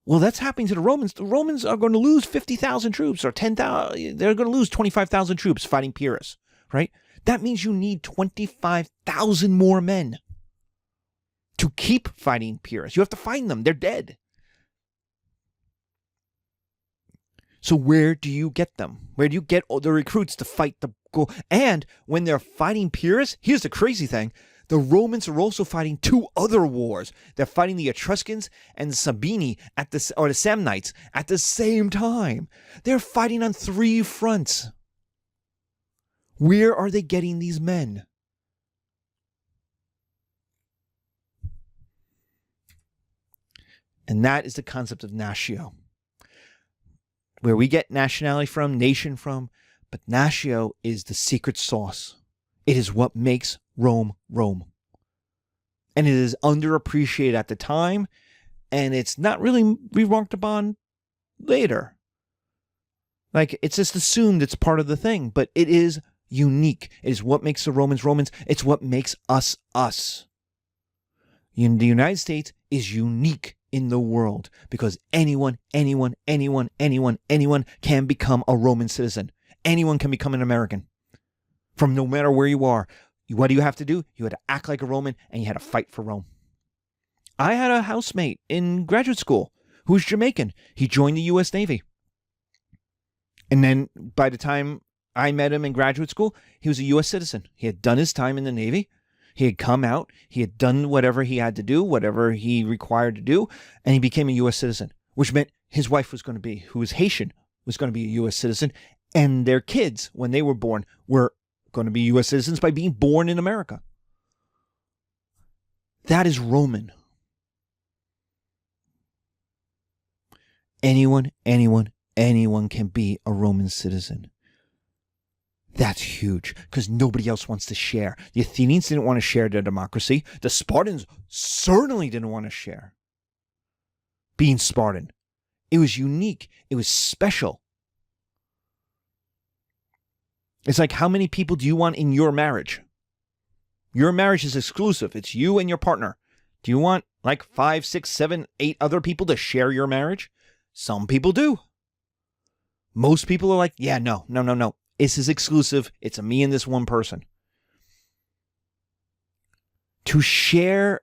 Speaker 1: Well, that's happening to the Romans. The Romans are going to lose 50,000 troops or 10,000. They're going to lose 25,000 troops fighting Pyrrhus, right? That means you need 25,000 more men to keep fighting Pyrrhus. You have to find them. They're dead. So where do you get them? Where do you get the recruits to fight the goal? And when they're fighting Pyrrhus, here's the crazy thing. The Romans are also fighting 2 other wars. They're fighting the Etruscans and Sabini or the Samnites at the same time. They're fighting on 3 fronts. Where are they getting these men? And that is the concept of natio. Where we get nationality from, nation from, but natio is the secret sauce. It is what makes Rome, Rome. And it is underappreciated at the time, and it's not really remarked upon later. Like, it's just assumed it's part of the thing, but it is unique. It is what makes the Romans, Romans. It's what makes us, us. The United States is unique in the world because anyone can become a Roman citizen. Anyone can become an American from no matter where you are. What do you have to do? You had to act like a Roman and you had to fight for Rome. I had a housemate in graduate school who was Jamaican. He joined the U.S. Navy. And then by the time I met him in graduate school, he was a U.S. citizen. He had done his time in the Navy. He had come out. He had done whatever he had to do, whatever he required to do, and he became a U.S. citizen, which meant his wife was going to be, who was Haitian, was going to be a U.S. citizen, and their kids, when they were born, were going to be U.S. citizens by being born in America. That is Roman. Anyone can be a Roman citizen. That's huge because nobody else wants to share. The Athenians didn't want to share their democracy. The Spartans certainly didn't want to share being Spartan. It was unique. It was special. It's like, how many people do you want in your marriage? Your marriage is exclusive. It's you and your partner. Do you want like 5, 6, 7, 8 other people to share your marriage? Some people do. Most people are like, yeah, no. This is exclusive. It's me and this one person. To share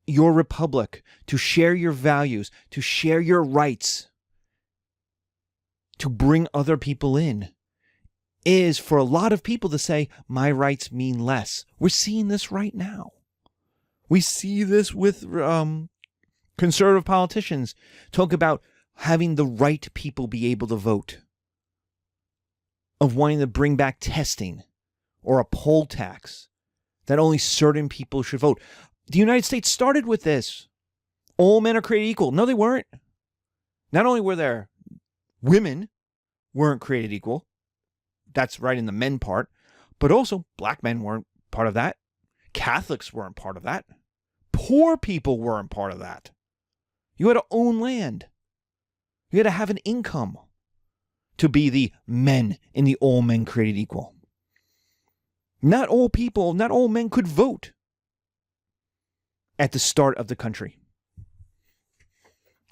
Speaker 1: your republic, to share your values, to share your rights, to bring other people in, is for a lot of people to say, my rights mean less. We're seeing this right now. We see this with conservative politicians talk about having the right people be able to vote, of wanting to bring back testing or a poll tax that only certain people should vote. The United States started with this. All men are created equal. No, they weren't. Not only were there women weren't created equal, that's right in the men part, but also black men weren't part of that. Catholics weren't part of that. Poor people weren't part of that. You had to own land. You had to have an income to be the men in the all men created equal. Not all people, not all men could vote at the start of the country.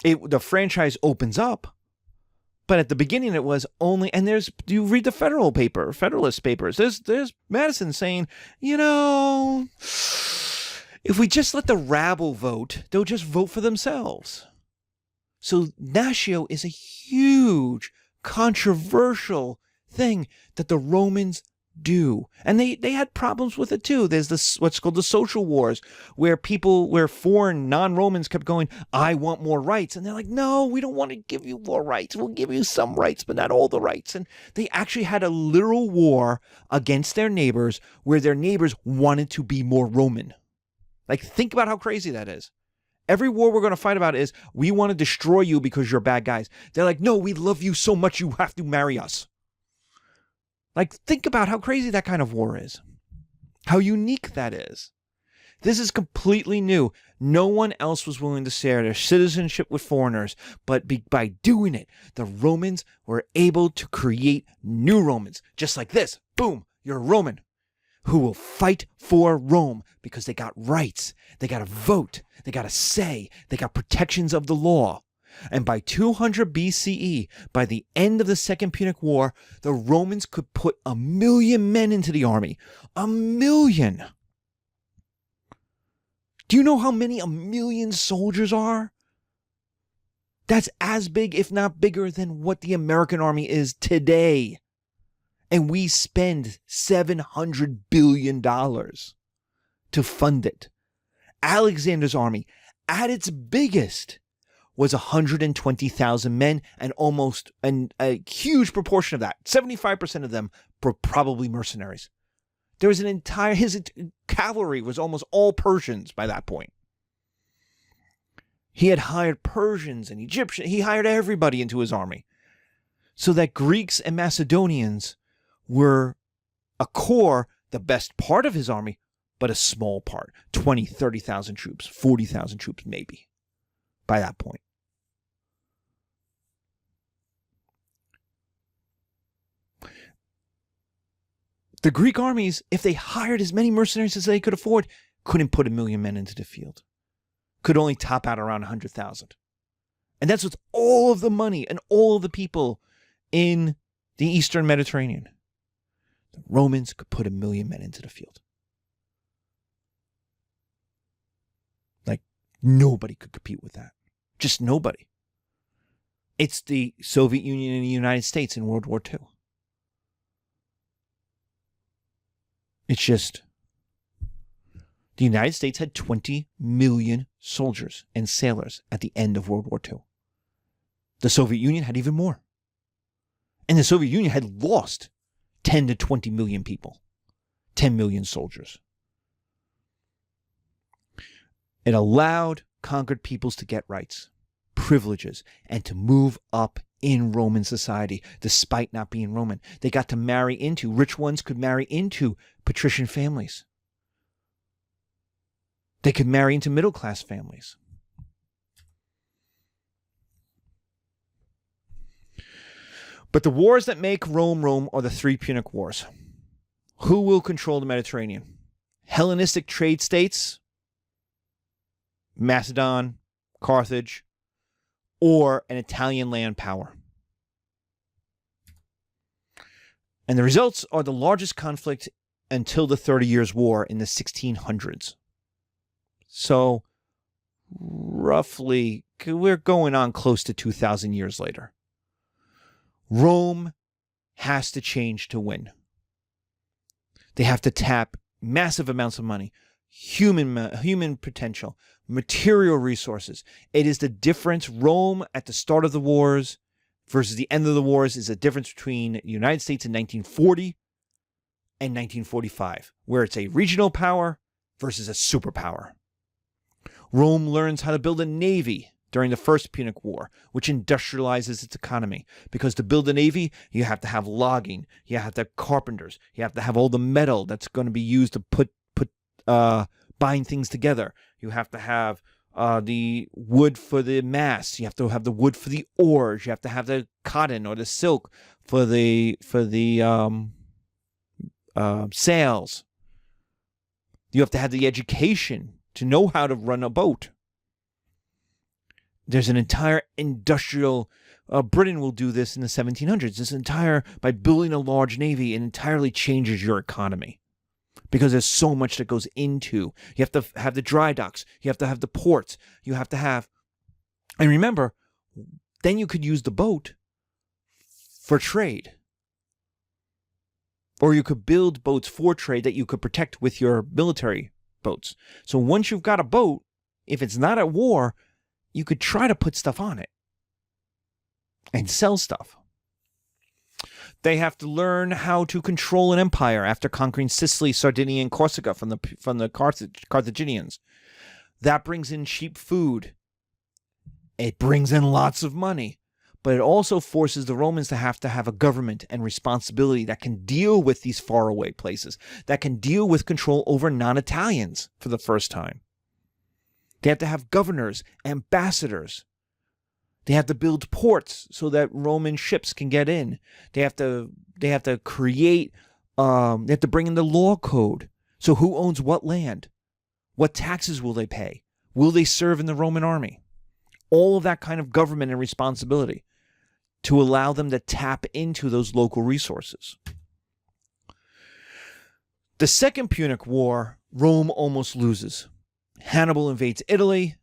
Speaker 1: The franchise opens up, but at the beginning it was only, and you read the Federalist Papers, there's Madison saying, if we just let the rabble vote, they'll just vote for themselves. So natio is a huge, controversial thing that the Romans do. And they had problems with it too. There's what's called the social wars, where foreign non-Romans kept going, I want more rights. And they're like, no, we don't want to give you more rights. We'll give you some rights, but not all the rights. And they actually had a literal war against their neighbors where their neighbors wanted to be more Roman. Like, think about how crazy that is. Every war we're going to fight about is, we want to destroy you because you're bad guys. They're like, no, we love you so much you have to marry us. Like, think about how crazy that kind of war is. How unique that is. This is completely new. No one else was willing to share their citizenship with foreigners, but by doing it, the Romans were able to create new Romans. Just like this. Boom, you're a Roman who will fight for Rome because they got rights, they got a vote, they got a say, they got protections of the law. And by 200 BCE, by the end of the Second Punic War, the Romans could put 1 million men into the army. 1 million! Do you know how many 1 million soldiers are? That's as big, if not bigger, than what the American army is today. And we spend $700 billion to fund it. Alexander's army, at its biggest, was 120,000 men, and a huge proportion of that, 75% of them, were probably mercenaries. There was his cavalry was almost all Persians by that point. He had hired Persians and Egyptians. He hired everybody into his army. So that Greeks and Macedonians were a core, the best part of his army, but a small part. 20, 30,000 troops, 40,000 troops maybe by that point. The Greek armies, if they hired as many mercenaries as they could afford, couldn't put 1 million men into the field. Could only top out around 100,000. And that's with all of the money and all of the people in the Eastern Mediterranean. The Romans could put 1 million men into the field. Like, nobody could compete with that. Just nobody. It's the Soviet Union and the United States in World War II. It's just, the United States had 20 million soldiers and sailors at the end of World War II. The Soviet Union had even more. And the Soviet Union had lost 10 to 20 million people, 10 million soldiers. It allowed conquered peoples to get rights, privileges, and to move up in Roman society, despite not being Roman. They got to marry into, rich ones could marry into patrician families. They could marry into middle-class families. But the wars that make Rome Rome are the 3 Punic Wars. Who will control the Mediterranean? Hellenistic trade states, Macedon, Carthage, or an Italian land power. And the results are the largest conflict until the 30 Years' War in the 1600s. So, roughly, we're going on close to 2,000 years later. Rome has to change to win. They have to tap massive amounts of money, human potential, material resources. It is the difference. Rome at the start of the wars versus the end of the wars is the difference between the United States in 1940 and 1945, where it's a regional power versus a superpower. Rome learns how to build a navy during the First Punic War, which industrializes its economy. Because to build a navy, you have to have logging, you have to have carpenters, you have to have all the metal that's going to be used to bind things together. You have to have the wood for the masts. You have to have the wood for the oars. You have to have the cotton or the silk for the sails. You have to have the education to know how to run a boat. There's an entire industrial. Britain will do this in the 1700s. By building a large navy, it entirely changes your economy. Because there's so much that goes into. You have to have the dry docks. You have to have the ports. You have to have. And remember, then you could use the boat for trade. Or you could build boats for trade that you could protect with your military boats. So once you've got a boat, if it's not at war, you could try to put stuff on it and sell stuff. They have to learn how to control an empire after conquering Sicily, Sardinia, and Corsica from the Carthaginians. That brings in cheap food. It brings in lots of money. But it also forces the Romans to have a government and responsibility that can deal with these faraway places, that can deal with control over non-Italians for the first time. They have to have governors, ambassadors. They have to build ports so that Roman ships can get in. They have to create. They have to bring in the law code. So who owns what land? What taxes will they pay? Will they serve in the Roman army? All of that kind of government and responsibility to allow them to tap into those local resources. The Second Punic War, Rome almost loses. Hannibal invades Italy.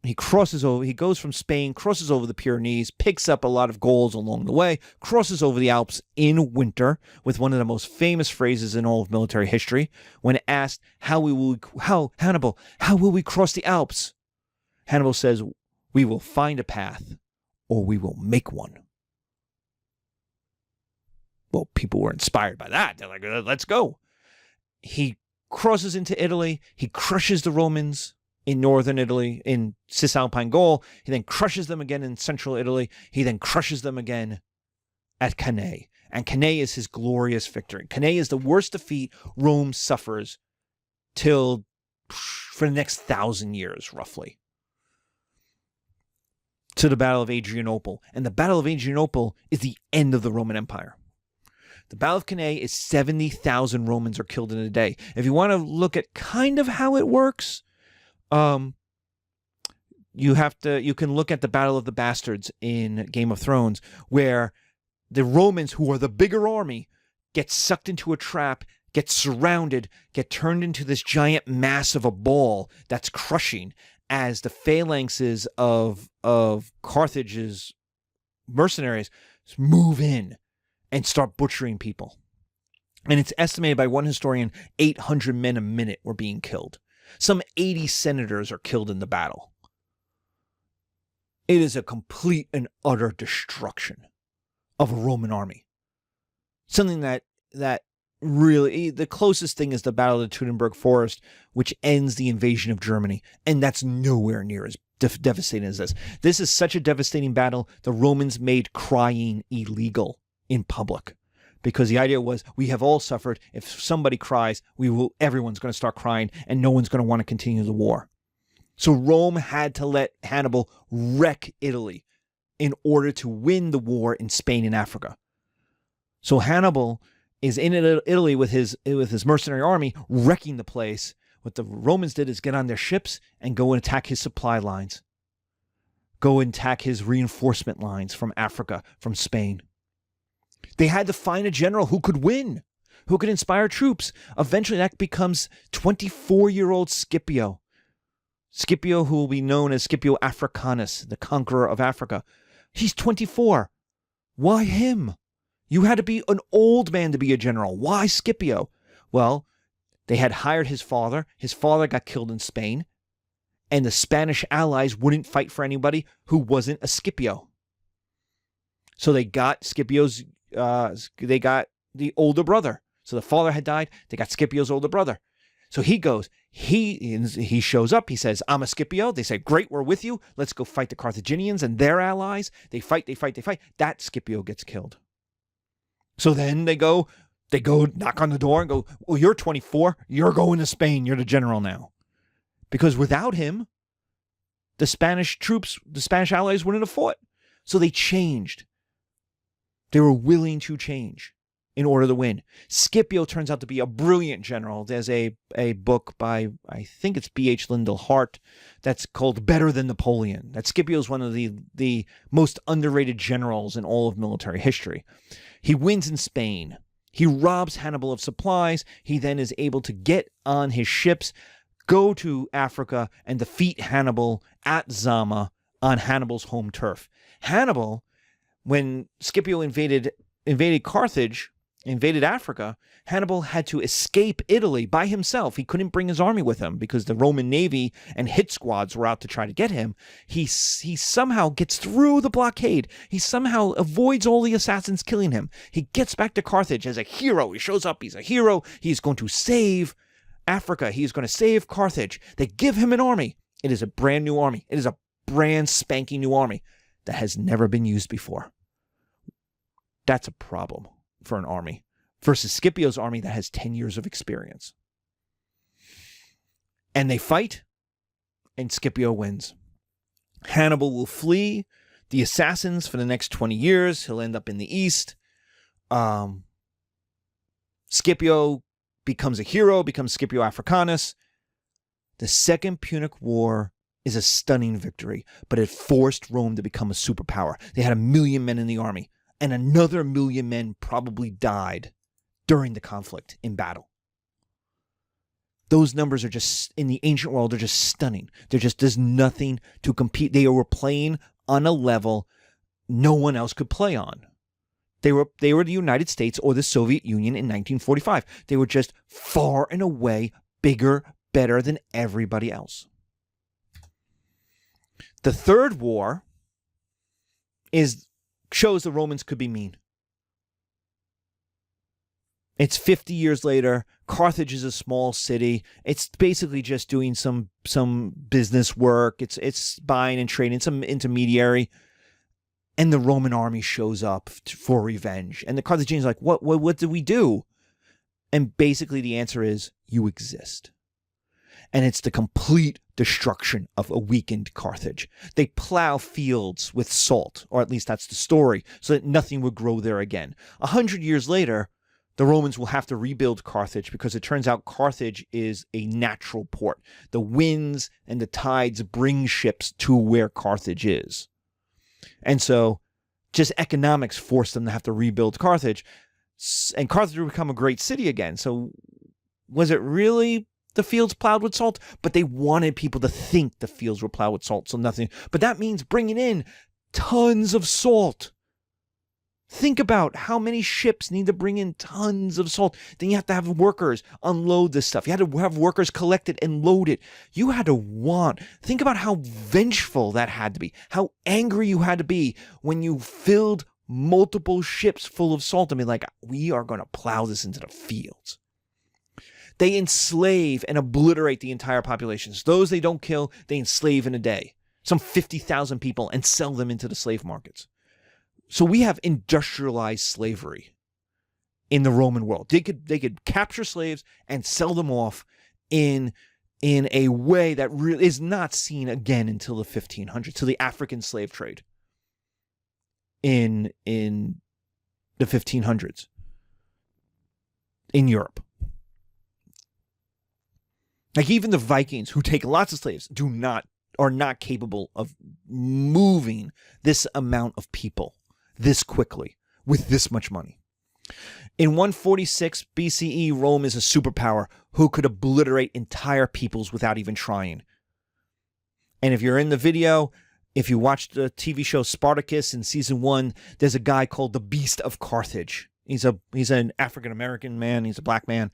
Speaker 1: He goes from Spain, crosses over the Pyrenees, picks up a lot of Gauls along the way, crosses over the Alps in winter with one of the most famous phrases in all of military history. When asked, Hannibal, how will we cross the Alps? Hannibal says, we will find a path or we will make one. Well, people were inspired by that. They're like, let's go. He crosses into Italy. He crushes the Romans in northern Italy, in Cisalpine Gaul. He then crushes them again in central Italy. He then crushes them again at Cannae. And Cannae is his glorious victory. Cannae is the worst defeat Rome suffers for the next 1,000 years, roughly. To the Battle of Adrianople. And the Battle of Adrianople is the end of the Roman Empire. The Battle of Cannae is 70,000 Romans are killed in a day. If you want to look at kind of how it works, you can look at the Battle of the Bastards in Game of Thrones, where the Romans, who are the bigger army, get sucked into a trap, get surrounded, get turned into this giant mass of a ball that's crushing as the phalanxes of Carthage's mercenaries move in and start butchering people. And it's estimated by one historian 800 men a minute were being killed. Some 80 senators are killed in the battle. It is a complete and utter destruction of a Roman army. Something that really, the closest thing is the Battle of the Teutoburg Forest, which ends the invasion of Germany. And that's nowhere near as devastating as this. This is such a devastating battle, the Romans made crying illegal in public. Because the idea was, we have all suffered. If somebody cries, everyone's going to start crying, and no one's going to want to continue the war. So Rome had to let Hannibal wreck Italy in order to win the war in Spain and Africa. So Hannibal is in Italy with his mercenary army, wrecking the place. What the Romans did is get on their ships and go and attack his supply lines. Go and attack his reinforcement lines from Africa, from Spain. They had to find a general who could win, who could inspire troops. Eventually, that becomes 24-year-old Scipio. Scipio, who will be known as Scipio Africanus, the conqueror of Africa. He's 24. Why him? You had to be an old man to be a general. Why Scipio? Well, they had hired his father. His father got killed in Spain. And the Spanish allies wouldn't fight for anybody who wasn't a Scipio. So they got Scipio's... they got the older brother. So the father had died. They got Scipio's older brother. So he goes. He shows up. He says, I'm a Scipio. They say, great, we're with you. Let's go fight the Carthaginians and their allies. They fight. That Scipio gets killed. So then they go knock on the door and go, well, you're 24. You're going to Spain. You're the general now. Because without him, the Spanish troops, the Spanish allies wouldn't have fought. So they changed. They were willing to change in order to win. Scipio turns out to be a brilliant general. There's a book by, I think it's B.H. Lyndall Hart, that's called Better Than Napoleon. That Scipio is one of the most underrated generals in all of military history. He wins in Spain. He robs Hannibal of supplies. He then is able to get on his ships, go to Africa, and defeat Hannibal at Zama on Hannibal's home turf. Hannibal, when Scipio invaded Carthage, invaded Africa, Hannibal had to escape Italy by himself. He couldn't bring his army with him because the Roman navy and hit squads were out to try to get him. He somehow gets through the blockade. He somehow avoids all the assassins killing him. He gets back to Carthage as a hero. He shows up. He's a hero. He's going to save Africa. He's going to save Carthage. They give him an army. It is a brand new army. It is a brand spanking new army that has never been used before. That's a problem for an army versus Scipio's army that has 10 years of experience. And they fight, and Scipio wins. Hannibal will flee the assassins for the next 20 years. He'll end up in the east. Scipio becomes a hero, becomes Scipio Africanus. The Second Punic War is a stunning victory, but it forced Rome to become a superpower. They had 1 million men in the army, and another 1 million men probably died during the conflict in battle. Those numbers are just, in the ancient world, they're just stunning. There's nothing to compete. They were playing on a level no one else could play on. They were the United States or the Soviet Union in 1945. They were just far and away bigger, better than everybody else. The third war shows the Romans could be mean. It's 50 years later. Carthage is a small city. It's basically just doing some business work. It's buying and trading, some intermediary. And the Roman army shows up for revenge. And the Carthaginians are like, what did we do? And basically the answer is, you exist. And it's the complete destruction of a weakened Carthage. They plow fields with salt, or at least that's the story, so that nothing would grow there again. 100 years later, the Romans will have to rebuild Carthage because it turns out Carthage is a natural port. The winds and the tides bring ships to where Carthage is. And so just economics forced them to have to rebuild Carthage. And Carthage would become a great city again. So was it really the fields plowed with salt? But they wanted people to think the fields were plowed with salt, so nothing. But that means bringing in tons of salt. Think about how many ships need to bring in tons of salt. Then you have to have workers unload this stuff. You had to have workers collect it and load it. You had to think about how vengeful that had to be. How angry you had to be when you filled multiple ships full of salt and be like, we are going to plow this into the fields. They enslave and obliterate the entire populations. Those they don't kill, they enslave in a day. Some 50,000 people, and sell them into the slave markets. So we have industrialized slavery in the Roman world. They could capture slaves and sell them off in a way that really is not seen again until the 1500s, to the African slave trade in the 1500s in Europe. Like even the Vikings, who take lots of slaves, are not capable of moving this amount of people this quickly with this much money. In 146 BCE, Rome is a superpower who could obliterate entire peoples without even trying. And if you're in the video, if you watched the TV show Spartacus in season 1, there's a guy called the Beast of Carthage. He's an African-American man. He's a black man,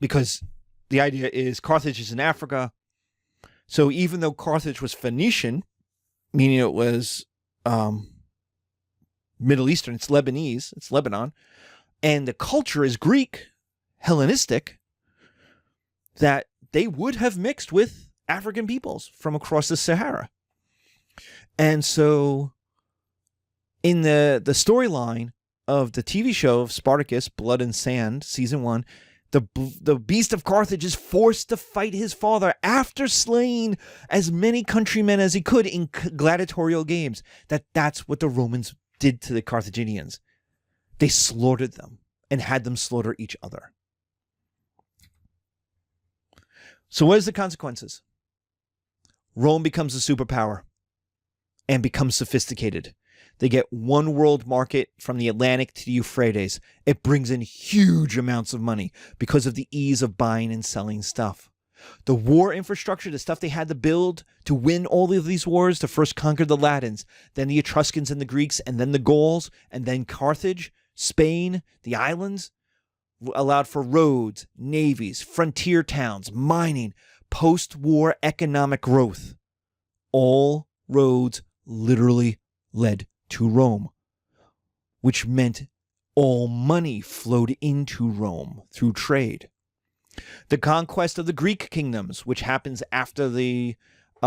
Speaker 1: because the idea is Carthage is in Africa. So even though Carthage was Phoenician, meaning it was Middle Eastern, it's Lebanese, it's Lebanon, and the culture is Greek, Hellenistic, that they would have mixed with African peoples from across the Sahara. And so in the storyline of the TV show of Spartacus, Blood and Sand, season 1, The beast of Carthage is forced to fight his father after slaying as many countrymen as he could in gladiatorial games. That's what the Romans did to the Carthaginians. They slaughtered them and had them slaughter each other. So what is the consequences? Rome becomes a superpower and becomes sophisticated. They get one world market from the Atlantic to the Euphrates. It brings in huge amounts of money because of the ease of buying and selling stuff. The war infrastructure, the stuff they had to build to win all of these wars, to first conquer the Latins, then the Etruscans and the Greeks, and then the Gauls, and then Carthage, Spain, the islands, allowed for roads, navies, frontier towns, mining, post-war economic growth. All roads literally led to Rome, which meant all money flowed into Rome through trade. The conquest of the Greek kingdoms, which happens after the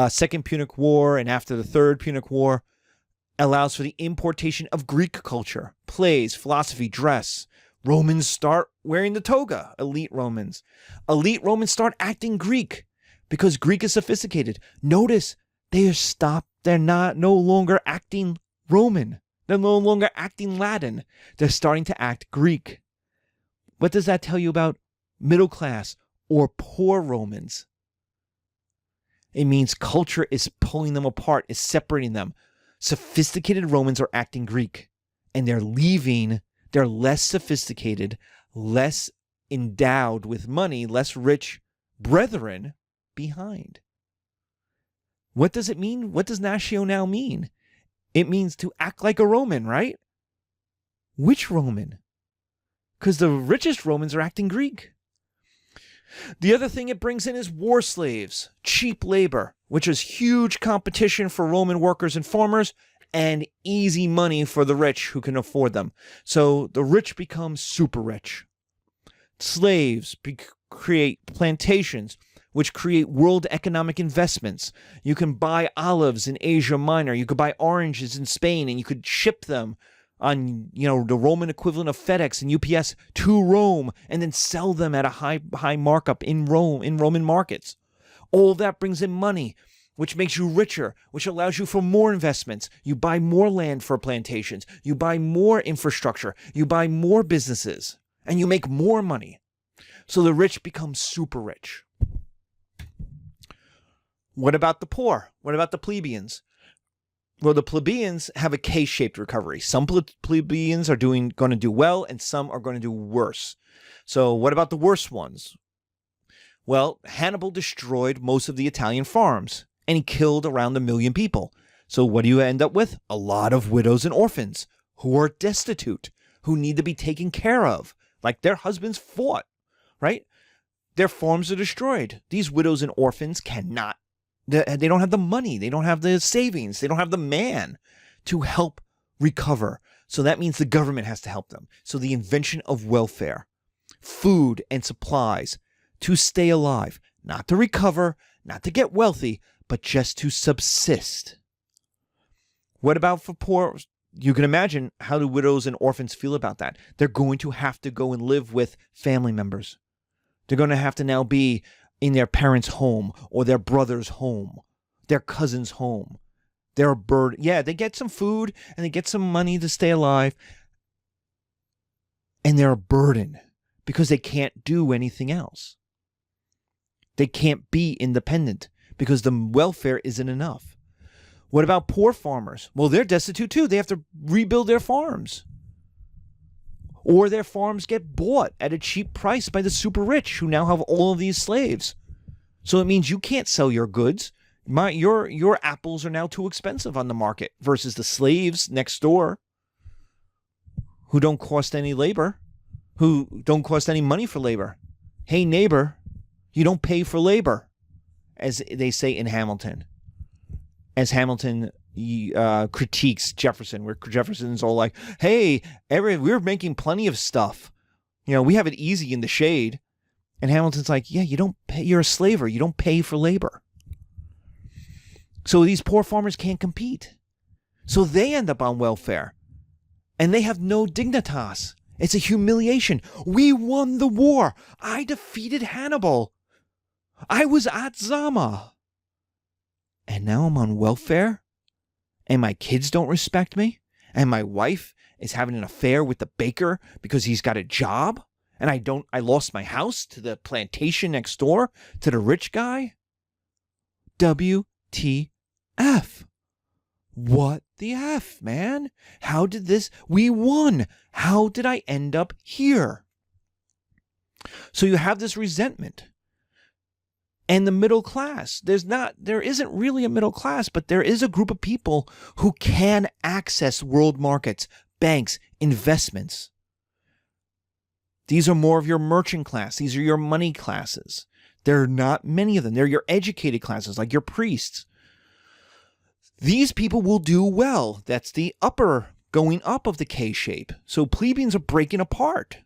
Speaker 1: Second Punic War and after the Third Punic War, allows for the importation of Greek culture, plays, philosophy, dress. Romans start wearing the toga, elite Romans. Elite Romans start acting Greek because Greek is sophisticated. Notice they're no longer acting Roman. They're no longer acting Latin. They're starting to act Greek. What does that tell you about middle class or poor Romans? It means culture is pulling them apart, is separating them. Sophisticated Romans are acting Greek, and they're leaving their less sophisticated, less endowed with money, less rich brethren behind. What does it mean? What does natio now mean? It means to act like a Roman, right? Which Roman? Because the richest Romans are acting Greek. The other thing it brings in is war slaves, cheap labor, which is huge competition for Roman workers and farmers, and easy money for the rich who can afford them. So the rich become super rich. Slaves create plantations, which create world economic investments. You can buy olives in Asia Minor. You could buy oranges in Spain, and you could ship them on, the Roman equivalent of FedEx and UPS to Rome, and then sell them at a high markup in Rome, in Roman markets. All that brings in money, which makes you richer, which allows you for more investments. You buy more land for plantations. You buy more infrastructure. You buy more businesses, and you make more money. So the rich become super rich. What about the poor? What about the plebeians? Well, the plebeians have a K-shaped recovery. Some plebeians are going to do well, and some are going to do worse. So what about the worst ones? Well, Hannibal destroyed most of the Italian farms, and he killed around 1 million people. So what do you end up with? A lot of widows and orphans who are destitute, who need to be taken care of, like their husbands fought, right? Their farms are destroyed. These widows and orphans cannot. They don't have the money. They don't have the savings. They don't have the man to help recover. So that means the government has to help them. So the invention of welfare, food and supplies to stay alive, not to recover, not to get wealthy, but just to subsist. What about for poor? You can imagine how do widows and orphans feel about that. They're going to have to go and live with family members. They're going to have to now be in their parents' home or their brother's home, their cousin's home. They're a burden. Yeah, they get some food and they get some money to stay alive. And they're a burden because they can't do anything else. They can't be independent because the welfare isn't enough. What about poor farmers? Well, they're destitute too. They have to rebuild their farms. Or their farms get bought at a cheap price by the super rich who now have all of these slaves. So it means you can't sell your goods. Your apples are now too expensive on the market versus the slaves next door who don't cost any labor, who don't cost any money for labor. Hey, neighbor, you don't pay for labor, as they say in Hamilton. As Hamilton critiques Jefferson, where Jefferson's all like, hey, we're making plenty of stuff. We have it easy in the shade. And Hamilton's like, yeah, you don't pay. You're a slaver. You don't pay for labor. So these poor farmers can't compete. So they end up on welfare. And they have no dignitas. It's a humiliation. We won the war. I defeated Hannibal. I was at Zama. And now I'm on welfare? And my kids don't respect me? And my wife is having an affair with the baker because he's got a job? And I lost my house to the plantation next door, to the rich guy? WTF. What the F, man? How did this? We won. How did I end up here? So you have this resentment. And the middle class, there isn't really a middle class, but there is a group of people who can access world markets, banks, investments. These are more of your merchant class. These are your money classes. There are not many of them. They're your educated classes, like your priests. These people will do well. That's the upper, going up of the K-shape. So plebeians are breaking apart.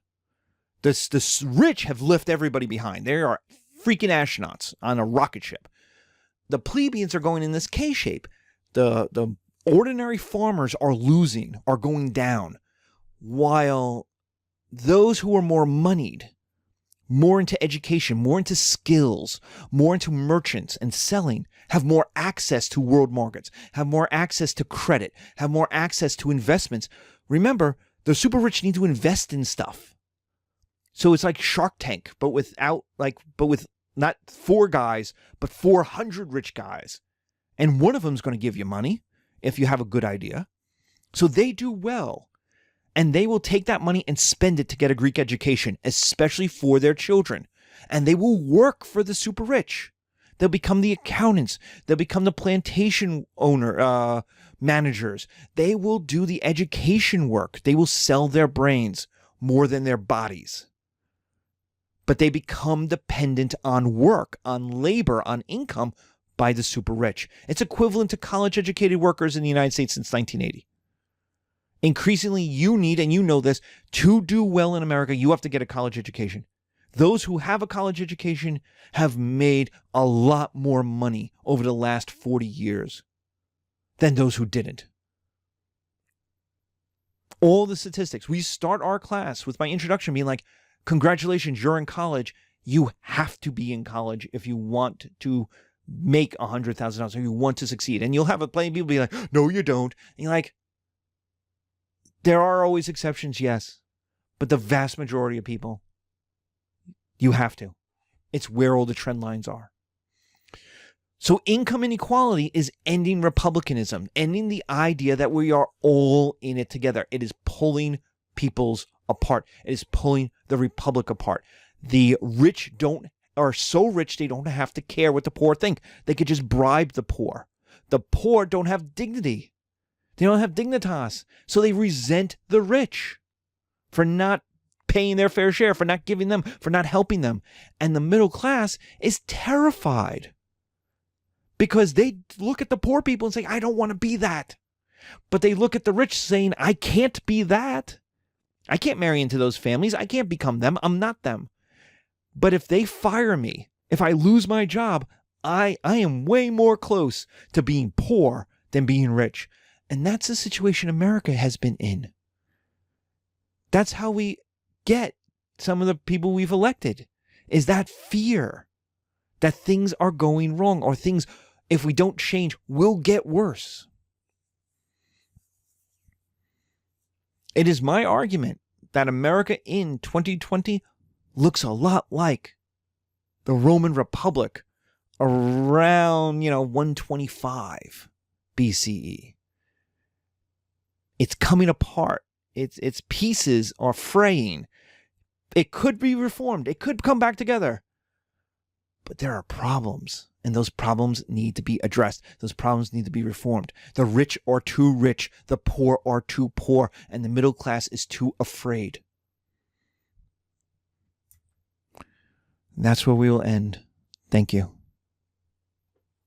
Speaker 1: The rich have left everybody behind. They are freaking astronauts on a rocket ship. The plebeians are going in this K-shape. The ordinary farmers are losing, are going down, while those who are more moneyed, more into education, more into skills, more into merchants and selling, have more access to world markets, have more access to credit, have more access to investments. Remember, the super rich need to invest in stuff. So it's like Shark Tank, but with not 4 guys, but 400 rich guys. And one of them is going to give you money if you have a good idea. So they do well. And they will take that money and spend it to get a Greek education, especially for their children. And they will work for the super rich. They'll become the accountants. They'll become the plantation managers. They will do the education work. They will sell their brains more than their bodies. But they become dependent on work, on labor, on income by the super rich. It's equivalent to college-educated workers in the United States since 1980. Increasingly, you need, and you know this, to do well in America, you have to get a college education. Those who have a college education have made a lot more money over the last 40 years than those who didn't. All the statistics. We start our class with my introduction being like, congratulations, you're in college. You have to be in college if you want to make $100,000 or you want to succeed. And you'll have plenty of people be like, no, you don't. And you're like, there are always exceptions, yes. But the vast majority of people, you have to. It's where all the trend lines are. So income inequality is ending republicanism, ending the idea that we are all in it together. It is pulling peoples apart. It is pulling the republic apart. The rich are so rich they don't have to care what the poor think. They could just bribe the poor. The poor don't have dignity. They don't have dignitas. So they resent the rich for not paying their fair share, for not giving them, for not helping them. And the middle class is terrified because they look at the poor people and say, I don't want to be that. But they look at the rich saying, I can't be that. I can't marry into those families. I can't become them. I'm not them. But if they fire me, if I lose my job, I am way more close to being poor than being rich. And that's the situation America has been in. That's how we get some of the people we've elected, is that fear that things are going wrong or things, if we don't change, will get worse. It is my argument that America in 2020 looks a lot like the Roman Republic around, 125 BCE. It's coming apart. Its pieces are fraying. It could be reformed. It could come back together. But there are problems, and those problems need to be addressed. Those problems need to be reformed. The rich are too rich. The poor are too poor. And the middle class is too afraid. And that's where we will end. Thank you.